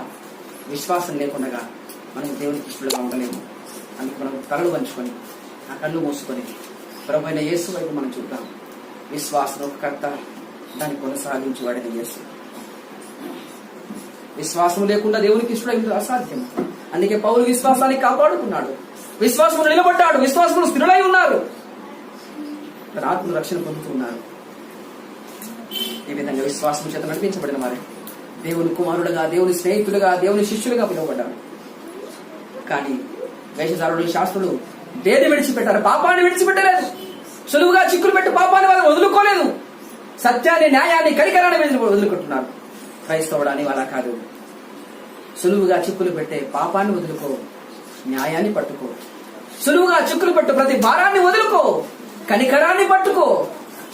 A: విశ్వాసం లేకుండా మనం దేవునికి ఇష్టలుగా ఉండలేము. అందుకు మనం కళ్ళు వంచుకొని, ఆ కళ్ళు మూసుకొని ప్రభువైన యేసు వైపు మనం చూద్దాం. విశ్వాసం ఒక కర్త, దాన్ని కొనసాగించేవాడిని యేసు. విశ్వాసం లేకుండా దేవునికి ఇష్టం అసాధ్యం. అందుకే పౌలు విశ్వాసాన్ని కాపాడుకున్నాడు, విశ్వాసమును నిలబడ్డాడు, విశ్వాసములు స్థిరులై ఉన్నారు, తన ఆత్మ రక్షణ పొందుతున్నారు. ఈ విధంగా విశ్వాసం చేత నడిపించబడిన వారే దేవుని కుమారుడుగా, దేవుని స్నేహితులుగా, దేవుని శిష్యులుగా పిలువబడ్డారు. కానీ వేషధారుడు, శాస్త్రులు దేని విడిచిపెట్టారు? పాపాన్ని విడిచిపెట్టలేదు. సులువుగా చిక్కులు పెట్టి పాపాన్ని వాళ్ళు వదులుకోలేదు. సత్యాన్ని, న్యాయాన్ని, కనికరాన్ని వదులుకుంటున్నారు. క్రైస్తవుడాని అలా కాదు. సులువుగా చిక్కులు పెట్టే పాపాన్ని వదులుకో, న్యాయాన్ని పట్టుకో. సులువుగా చిక్కులు పెట్టు ప్రతి భారాన్ని వదులుకో, కనికరాన్ని పట్టుకో.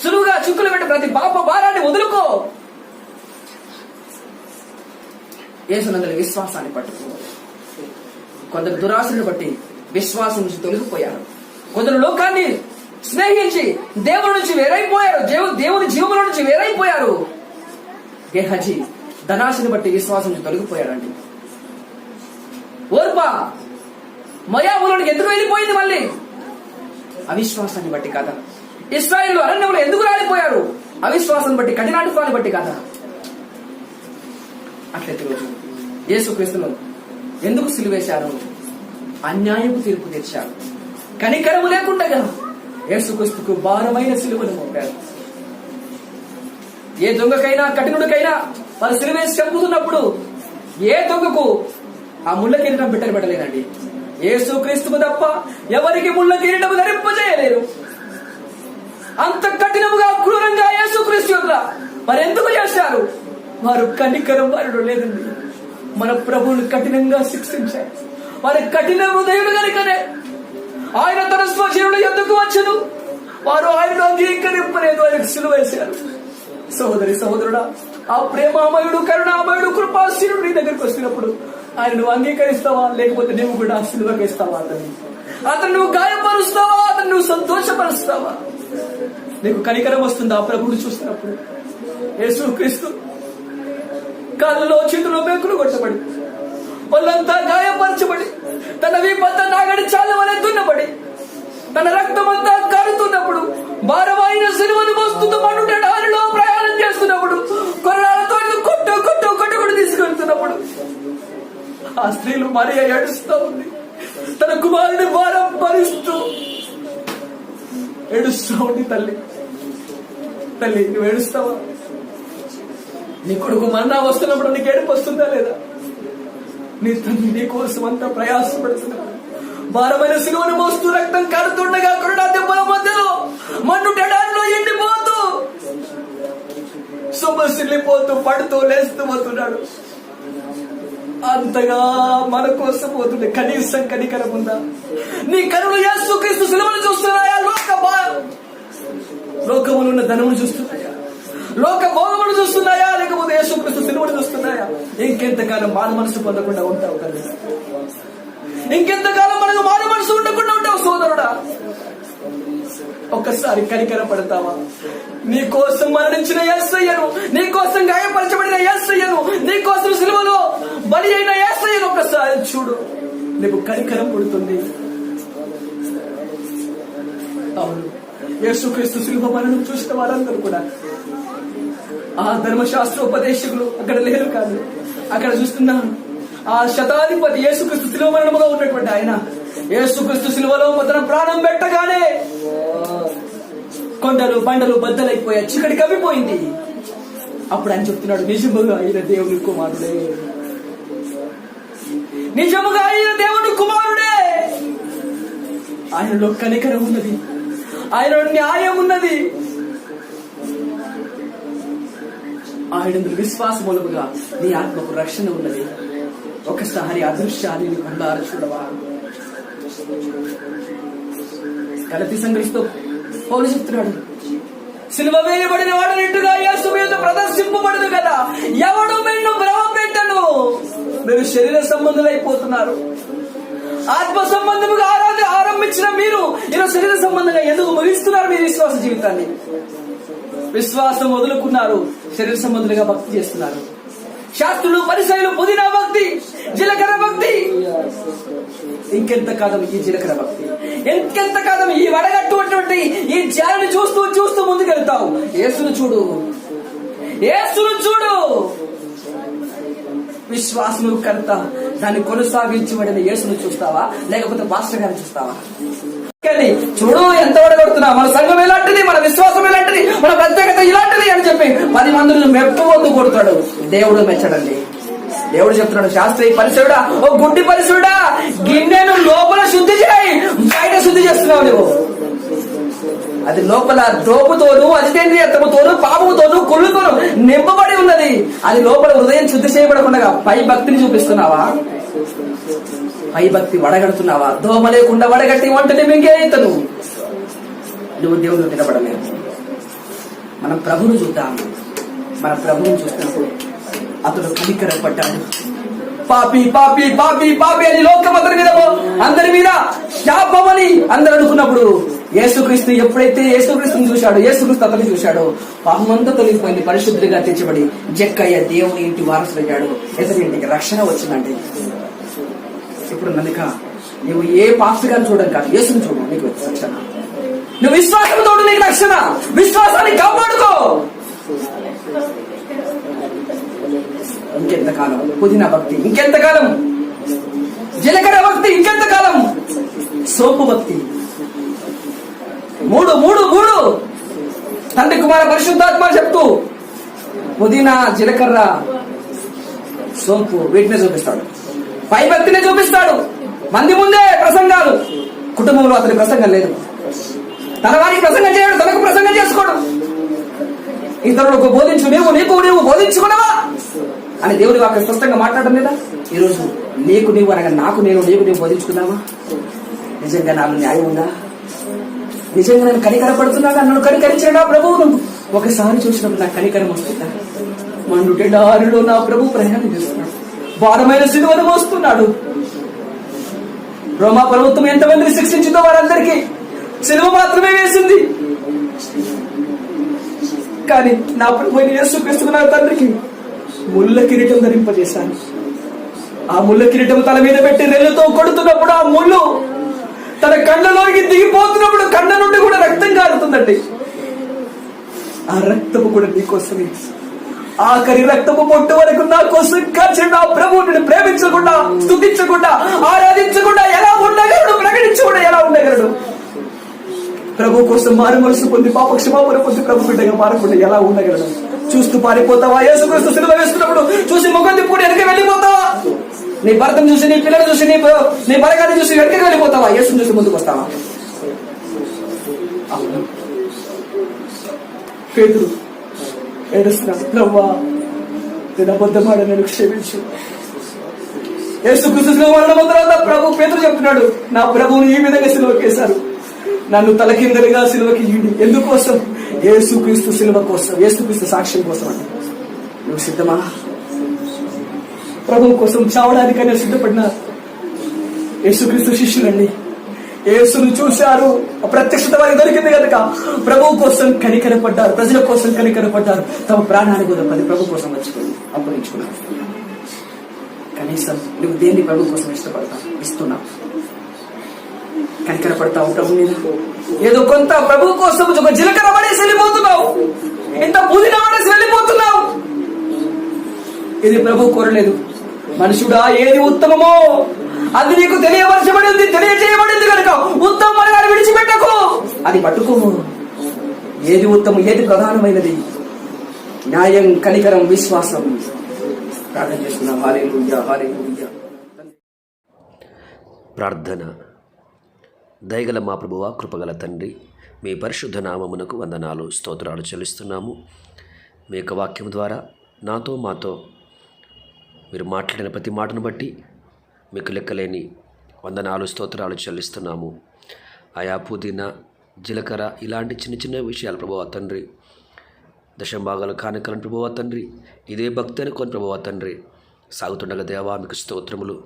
A: సులువుగా చిక్కులు పెట్టు ప్రతి పాప భారాన్ని వదులుకో. యేసునందుల విశ్వాసాన్ని పట్టుకో. కొందరు దురాశను బట్టి విశ్వాసం నుంచి తొలగిపోయారు. కొందరు లోకాన్ని స్నేహించి దేవుడి నుంచి వేరైపోయారు, దేవుని జీవముల నుంచి వేరైపోయారు. గేహజీ ధనాశని బట్టి విశ్వాసం నుంచి తొలగిపోయాడండి. ఓర్పా మోయాబులోనికి ఎందుకు వెళ్ళిపోయింది? మళ్ళీ అవిశ్వాసాన్ని బట్టి కదా. ఇశ్రాయేలు అరణ్యంలో ఎందుకు రాలిపోయారు? అవిశ్వాసాన్ని బట్టి, కఠినాటుత్వాన్ని బట్టి కదా.
B: అట్లయితే రోజు యేసుక్రీస్తును ఎందుకు సిలువేశారు? అన్యాయపు తీర్పు తెచ్చాడు. కనికరము లేకుండగా యేసుక్రీస్తుకు భారమైన సిలువను మోపారు. ఏ దొంగకైనా కఠినుడికైనా వారు సిలువేసి చంపుతున్నప్పుడు ఏ దొంగకు ఆ ముళ్ళ కిరీటం పెట్టలేదండి. యేసుక్రీస్తుకు తప్ప ఎవరికి ముళ్ళ కిరీటం ధరింపజేయలేరు. అంత కఠినముగా క్రూరంగా యేసుక్రీస్తు యొక్క మరి ఎందుకు చేశారు? వారు కనికరం వారు లేదండి. మన ప్రభువును కఠినంగా శిక్షించారు. వారి కఠిన హృదయుడు కనుకనే ఆయన తన స్వజనుడు ఎందుకు వచ్చను? వారు ఆయన అంగీకరింపలేదు, ఆయనకు సిలువ వేశారు. సహోదరి సహోదరుడా, ఆ ప్రేమామయుడు కరుణామయుడు కృపాశీనుడు నీ దగ్గరికి వచ్చినప్పుడు ఆయన నువ్వు అంగీకరిస్తావా? లేకపోతే నువ్వు కూడా సిలువకి ఇస్తావా? అతను నువ్వు గాయపరుస్తావా? అతను నువ్వు సంతోషపరుస్తావా? నీకు కనికరం వస్తుందా ప్రభువుని చూస్తున్నప్పుడు? యేసుక్రీస్తు కాళ్ళలో చేతుల్లో మేకులు కొట్టబడి వాళ్ళంతా గాయపరచబడి తన వీపంతా నాగడి చాల వలె దున్నబడి తన రక్తమంతా కారుతున్నప్పుడు భారమైన సిలువను మోస్తూ మండుటెడారిలో ప్రయాణం చేస్తున్నప్పుడు కొరడాలతో కొట్టుకుని తీసుకెళ్తున్నప్పుడు ఆ స్త్రీలు మరియ ఏడుస్తూ ఉంది. తన కుమారుని భారం భరిస్తూ ఏడుస్తూ ఉంది. తల్లి నువ్వు ఏడుస్తావా? నీ కొడుకు మరణా వస్తున్నప్పుడు నీకు ఏడుపు వస్తుందా లేదా? నీ తండ్రి నీ కోసం అంతా ప్రయాసపడుతున్నాడు. భారమైన సిలువను మోస్తూ రక్తం కారుతుండగా కొరడా దెబ్బల మధ్యలో మండుటెడారిలో ఎండిపోతూ సొమ్మసిల్లిపోతూ పడుతూ లేస్తూ పోతున్నాడు. అంతగా మన కోసం పోతుండే కనీసం కనికరం ఉందా? నీ కనులు యేసుక్రీస్తు సిలువను చూస్తున్నాయా? లోకములో ఉన్న ధనమును చూస్తున్నాయా? లోక భోగమును చూస్తున్నాయా? లేకపోతే యేసుక్రీస్తు సిలువను చూస్తున్నాయా? ఇంకెంతకాలం మారు మనసు పొందకుండా ఉంటావు కదా? ఇంకెంతకాలం మనకు మారు మనసు ఉండకుండా ఉంటావు సోదరుడా? ఒక్కసారి కనికర పడతావా? నీ కోసం మరణించిన యేసయ్యను, నీ కోసం గాయపరచబడిన యేసయ్యను, నీ కోసం సిలువలో బలి అయిన యేసయ్యను ఒక్కసారి చూడు. నీకు కనికరం పుడుతుంది. అవును, యేసుక్రీస్తు సిలువ మరణం చూసిన వారందరూ కూడా ఆ ధర్మశాస్త్రోపదేశకులు అక్కడ లేరు కాదు, అక్కడ చూస్తున్నాను ఆ శతాధిపతి యేసుక్రీస్తు సిలువ మరణముగా ఉన్నటువంటి ఆయన యేసుక్రీస్తు సిలువలో తన ప్రాణం పెట్టగానే కొండలు బండలు బద్దలైపోయాయి, చికటి కప్పిపోయింది. అప్పుడు ఆయన చెప్తున్నాడు, నిజముగా ఆయన దేవుని కుమారుడే, నిజముగా ఆయన దేవుని కుమారుడే. ఆయనలో కనికరం ఉన్నది, ఆయనలో న్యాయం ఉన్నది. ఆయన విశ్వాసమూలముగా నీ ఆత్మకు రక్షణ ఉన్నది. ఒకసారి అదృశ్యాన్ని కళ్ళారా చూడవా? గలతీ సంఘంతో పౌలు చెప్తున్నాడు, సిలువ వేయబడిన వాడనిట్టుగా యేసు మీద ప్రదర్శింపబడదు కదా, ఎవడు నిన్ను భ్రమ పెట్టను. మీరు శరీర సంబంధులైపోతున్నారు. ఆత్మ సంబంధముగా ఆరంభించిన మీరు ఈరోజు శరీర సంబంధంగా ఎందుకు ముగిస్తున్నారు మీ విశ్వాస జీవితాన్ని? విశ్వాసం వదులుకున్నారు, శరీర సంబంధులుగా భక్తి చేస్తున్నారు. శాస్త్రులు పరిసయులు పుదీనా భక్తి, జీలకర్ర భక్తి. ఇంకెంత కాలం ఈ జీలకర్ర భక్తి? ఇంకెంత కాలం ఈ వడగట్టున్నటువంటి ఈ జాలని చూస్తూ చూస్తూ ముందుకెళ్తావు? యేసును చూడు, యేసును చూడు. విశ్వాసము కర్త, దాన్ని కొనసాగించబడిన యేసును చూస్తావా, లేకపోతే పాస్టర్ గారిని చూస్తావా? చూడు ఎంత వడగడుతున్నా. మన సంఘం ఇలాంటిది, మన విశ్వాసం ఇలాంటిది, మన ప్రత్యేకత ఇలాంటిది అని చెప్పి 10 మందిని మెప్పవద్దు కొడతాడు. దేవుడు మెచ్చడండి. దేవుడు చెప్తున్నాడు, శాస్త్రి పరిశుడా, ఓ గుడ్డి పరిశుడా, గిన్నెను లోపల శుద్ధి చేయి, బయట శుద్ధి చేస్తున్నావు నువ్వు. అది లోపల దోపుతోను అజితేంద్రియత్వముతోను పాపముతోను కుళ్ళుతోను నింపబడి ఉన్నది. అది లోపల హృదయం శుద్ధి చేయబడకుండా పై భక్తిని చూపిస్తున్నావా? పై భక్తి వడగడుతున్నావా? దోమ లేకుండా వడగట్టి వంటని మింగే ఇతను నువ్వు దేవుడు నిలబడలేదు. మనం ప్రభువును చూద్దాము. మన ప్రభువును చూసినప్పుడు అతడు కనికరం పడ్డాడు. పాపి పాపి పాపి పాపి అని లోకం అందరి మీద శాపమని అందరు అనుకున్నప్పుడు యేసుక్రీస్తు ఎప్పుడైతే యేసుక్రీస్తుని చూశాడు, యేసుక్రీస్తు అతను చూశాడు, పాపమంతా తొలగిపోయింది. పరిశుద్ధుడిగా తీర్చబడి జక్కయ్య దేవుని ఇంటి వారసుడయ్యాడు. ఇతని ఇంటికి రక్షణ వచ్చిందండి. ఇప్పుడు నన్నుక నువ్వు ఏ పాస్టర్ గారిని చూడడం కాదు, యేసుని చూడు, నీకు రక్షణ. నువ్వు విశ్వాసంతో నీకు రక్షణ. విశ్వాసాన్ని కాపాడుకో. ఇంకెంత కాలం పుదీనా భక్తి ఇంకెంతకాలం, జీలకర్ర భక్తి ఇంకెంతకాలం, సోపు భక్తి. మూడు మూడు మూడు తండ్రి కుమార పరిశుద్ధాత్మ చెప్తూ పుదీనా, జీలకర్ర, సోంపు వీటినే చూపిస్తాడు. పై భక్తినే చూపిస్తాడు. మంది ముందే ప్రసంగాలు. కుటుంబంలో అతని ప్రసంగం లేదు. తన వారికి ప్రసంగం చేయడు, తనకు ప్రసంగం చేసుకోడు. ఇతరులకు బోధించు, నీవు బోధించుకున్నావా అని దేవుడి వాక్యం స్పష్టంగా మాట్లాడడం లేదా? ఈరోజు నీకు నీవు అనగా నాకు నేను, నీవు బోధించుకున్నావా? నిజంగా నాకు న్యాయం ఉందా? నిజంగా నేను కనికరపడుతున్నాగా? నన్ను కనికరించిన ప్రభువును ఒకసారి చూసినప్పుడు నాకు కనికరం వస్తుందా? మండుటే దారిలో నా ప్రభు ప్రయాణం చేస్తున్నాడు. భారమైన సిలువను మోస్తున్నాడు. రోమా ప్రభుత్వం ఎంతమందిని శిక్షించిందో వారందరికీ సిలువ మాత్రమే వేసింది. కానీ నా ప్రభు యేసుక్రీస్తు నా తండ్రికి ముళ్ళ కిరీటం ధరింపజేశాను. ఆ ముళ్ళ కిరీటం తల మీద పెట్టి రెల్లుతో కొడుతున్నప్పుడు ఆ ముళ్ళు తన కళ్ళలోకి దిగిపోతున్నప్పుడు కళ్ళ నుండి కూడా రక్తం కారుతుందండి. ఆ రక్తము కూడా నీకోసమే. ఆఖరి రక్తము పొట్టు వరకు నా కోసం కాచిన నా ప్రభువుని ప్రేమించకుండా, స్తుతించకుండా, ఆరాధించకుండా ఎలా ఉండగలడు? ప్రకటించకుండా ఎలా ఉండగలడు? ప్రభు కోసం మారు మనసు పొంది పాప క్షమాపణ పొంది ప్రభు బిడ్డగా మారకుండా ఎలా ఉండగలడు? చూస్తూ పారిపోతావా? యేసుక్రీస్తు సిలువ వేస్తున్నప్పుడు చూసి ముఖం తిప్పుకొని వెనక వెళ్ళిపోతావా? నీ భర్తను చూసి, నీ పిల్లలు చూసి, నీ బలగాన్ని చూసి వెనక్కి వెళ్ళిపోతావా? యేసుని చూసి ముందుకు వస్తావా? పేతురు ఏడుస్తున్నాడు, ప్రభువా నేను అబద్ధమాడ, నేను క్షమించు. యేసుక్రీస్తు సిలువ మరణం తర్వాత ప్రభు పేతురు చెప్తున్నాడు, నా ప్రభువుని ఈ విధంగా సిలువకేశారు, నన్ను తలకిందలుగా సిలువకి ఇయ్యండి. ఎందుకోసం? యేసుక్రీస్తు సిలువ కోసం, యేసుక్రీస్తు సాక్ష్యం కోసం. అంటే నువ్వు సిద్ధమా? ప్రభువు కోసం చావడానికైనా సిద్ధపడిన యేసుక్రీస్తు శిష్యులండి. యేసును చూశారు, ప్రత్యక్షత వారికి దొరికింది కనుక ప్రభువు కోసం కనికరపడ్డారు, ప్రజల కోసం కనికరపడ్డారు. తమ ప్రాణాన్ని కూడా ప్రభు కోసం వచ్చుకొని అప్పగించుకున్నారు. కనీసం నువ్వు దేన్ని ప్రభు కోసం ఇస్తున్నావు? కనికరపడతావు ప్రభు మీద? ఏదో కొంత ప్రభు కోసం ఒక జీలకర్ర పడేసి వెళ్ళిపోతున్నావు, ఎంత పుదీనా పడేసి వెళ్ళిపోతున్నావు. ఇది ప్రభు కోరలేదు. మనుషుడా, ఏది ఉత్తమమో అది నీకు తెలియపరచబడింది, తెలియజేయబడింది కనుక ఉత్తమ మార్గాన్ని విడిచిపెట్టకు, అది పట్టుకోము. ఏది ఉత్తమం, ఏది ప్రధానమైనది? న్యాయం, కనికరం, విశ్వాసం. ప్రార్థన చేసుకున్నాం. హల్లెలూయా, హల్లెలూయా.
C: ప్రార్థన. దయగల మా ప్రభువా, కృపగల తండ్రి, మీ పరిశుద్ధ నామమునకు వందనాలు, స్తోత్రాలు చెల్లిస్తున్నాము. మీ యొక్క వాక్యం ద్వారా నాతో మాతో మీరు మాట్లాడిన ప్రతి మాటను బట్టి మీకు లెక్కలేని వందనాలు, స్తోత్రాలు చెల్లిస్తున్నాము. ఆయా పుదీనా, జీలకర్ర ఇలాంటి చిన్న చిన్న విషయాలు ప్రభువా తండ్రి, దశంభాగాలు కానుకలను ప్రభువా తండ్రి, ఇదే భక్తి అనుకోని ప్రభువా తండ్రి సాగుతుండగా దేవా మీకు స్తోత్రములు.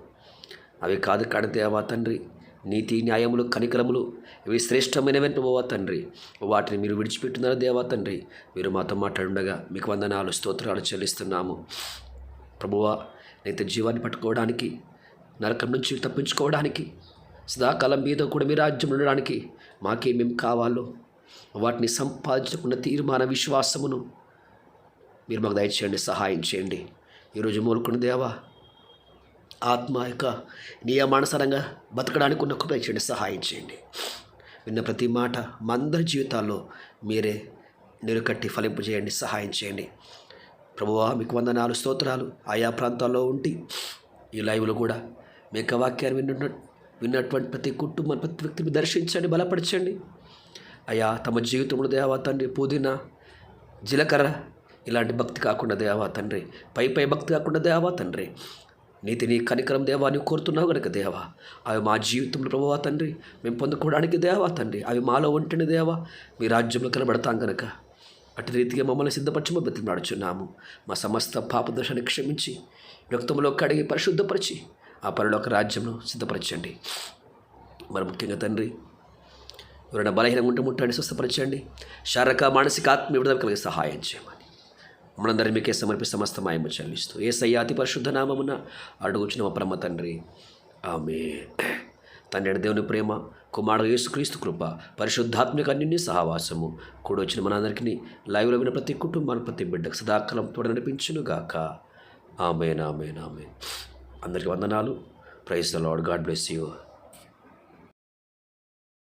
C: అవి కాదు కాడ దేవా తండ్రి, నీతి, న్యాయములు, కనికరములు ఇవి శ్రేష్టమైనవి ప్రభువా తండ్రి. వాటిని మీరు విడిచిపెట్టున్నారు దేవా తండ్రి. మీరు మాతో మాట్లాడుండగా మీకు వందనాలు, స్తోత్రాలు చెల్లిస్తున్నాము. ప్రభువా, నిత్య జీవాన్ని పట్టుకోవడానికి, నరకం నుంచి తప్పించుకోవడానికి, సదాకాలం మీతో కూడా మీ రాజ్యం ఉండడానికి మాకేమేమి కావాలో వాటిని సంపాదించుకున్న తీర్మాన విశ్వాసమును మీరు మాకు దయచేయండి, సహాయం చేయండి. ఈరోజు మూలుకున్న దేవా, ఆత్మ యొక్క నియమానుసారంగా బతకడానికి ఉన్న కృప చేయండి, సహాయం చేయండి. విన్న ప్రతి మాట మా అందరి జీవితాల్లో మీరే నిలుకట్టి ఫలింపజేయండి, సహాయం చేయండి. ప్రభువా, మీకు వందనాలు, స్తోత్రాలు. ఆయా ప్రాంతాల్లో ఉండి ఈ లైవ్లో కూడా మీ యొక్క వాక్యాన్ని విన్నటువంటి ప్రతి కుటుంబం, ప్రతి వ్యక్తిని దర్శించండి, బలపరచండి. అయ్యా, తమ జీవితంలో దేవా తండ్రి పుదీనా, జీలకర్ర ఇలాంటి భక్తి కాకుండా దేవా తండ్రి, పై భక్తి కాకుండా దేవా తండ్రి, నీతిని, కనికరం దేవా నీవు కోరుతున్నావు కనుక దేవా, అవి మా జీవితంలో ప్రభువా తండ్రి మేము పొందుకోవడానికి దేవా తండ్రి, అవి మాలో ఉంటేనే దేవా మీ రాజ్యంలో కనబడతాం కనుక అటు రీతిగా మమ్మల్ని సిద్ధపరచి బ్రతిమాడుచున్నాము. మా సమస్త పాపదోషాన్ని క్షమించి రక్తంలో కడిగి పరిశుద్ధపరిచి ఆ పరలోక రాజ్యంలో సిద్ధపరచండి. మరి ముఖ్యంగా తండ్రి, ఎవరైనా బలహీనంగా ఉంటే ముట్టండి, స్వస్థపరచండి. శారీరక, మానసిక, ఆత్మీయ విడుదల కలిగి సహాయం చేయమని మనందరం మీకే సమర్పి సమస్త మాయము చెల్లిస్తూ యేసయ్య అతి పరిశుద్ధ నామమున అడుగుచున్న మా పరమ తండ్రి, ఆమేన్. తండ్రి దేవుని ప్రేమ, కుమారుడు యేసుక్రీస్తు కృప, పరిశుద్ధాత్మిక అన్యోన్య సహవాసము కూడొచ్చిన మనందరికీ లైవ్లో విన్న ప్రతి కుటుంబాన్ని, ప్రతి బిడ్డకు సదాకాలం తోడు నడిపించునుగాక. ఆమేన్. ఆమేన్. ఆమేన్. అందరికీ వందనాలు. Praise the Lord. God bless you.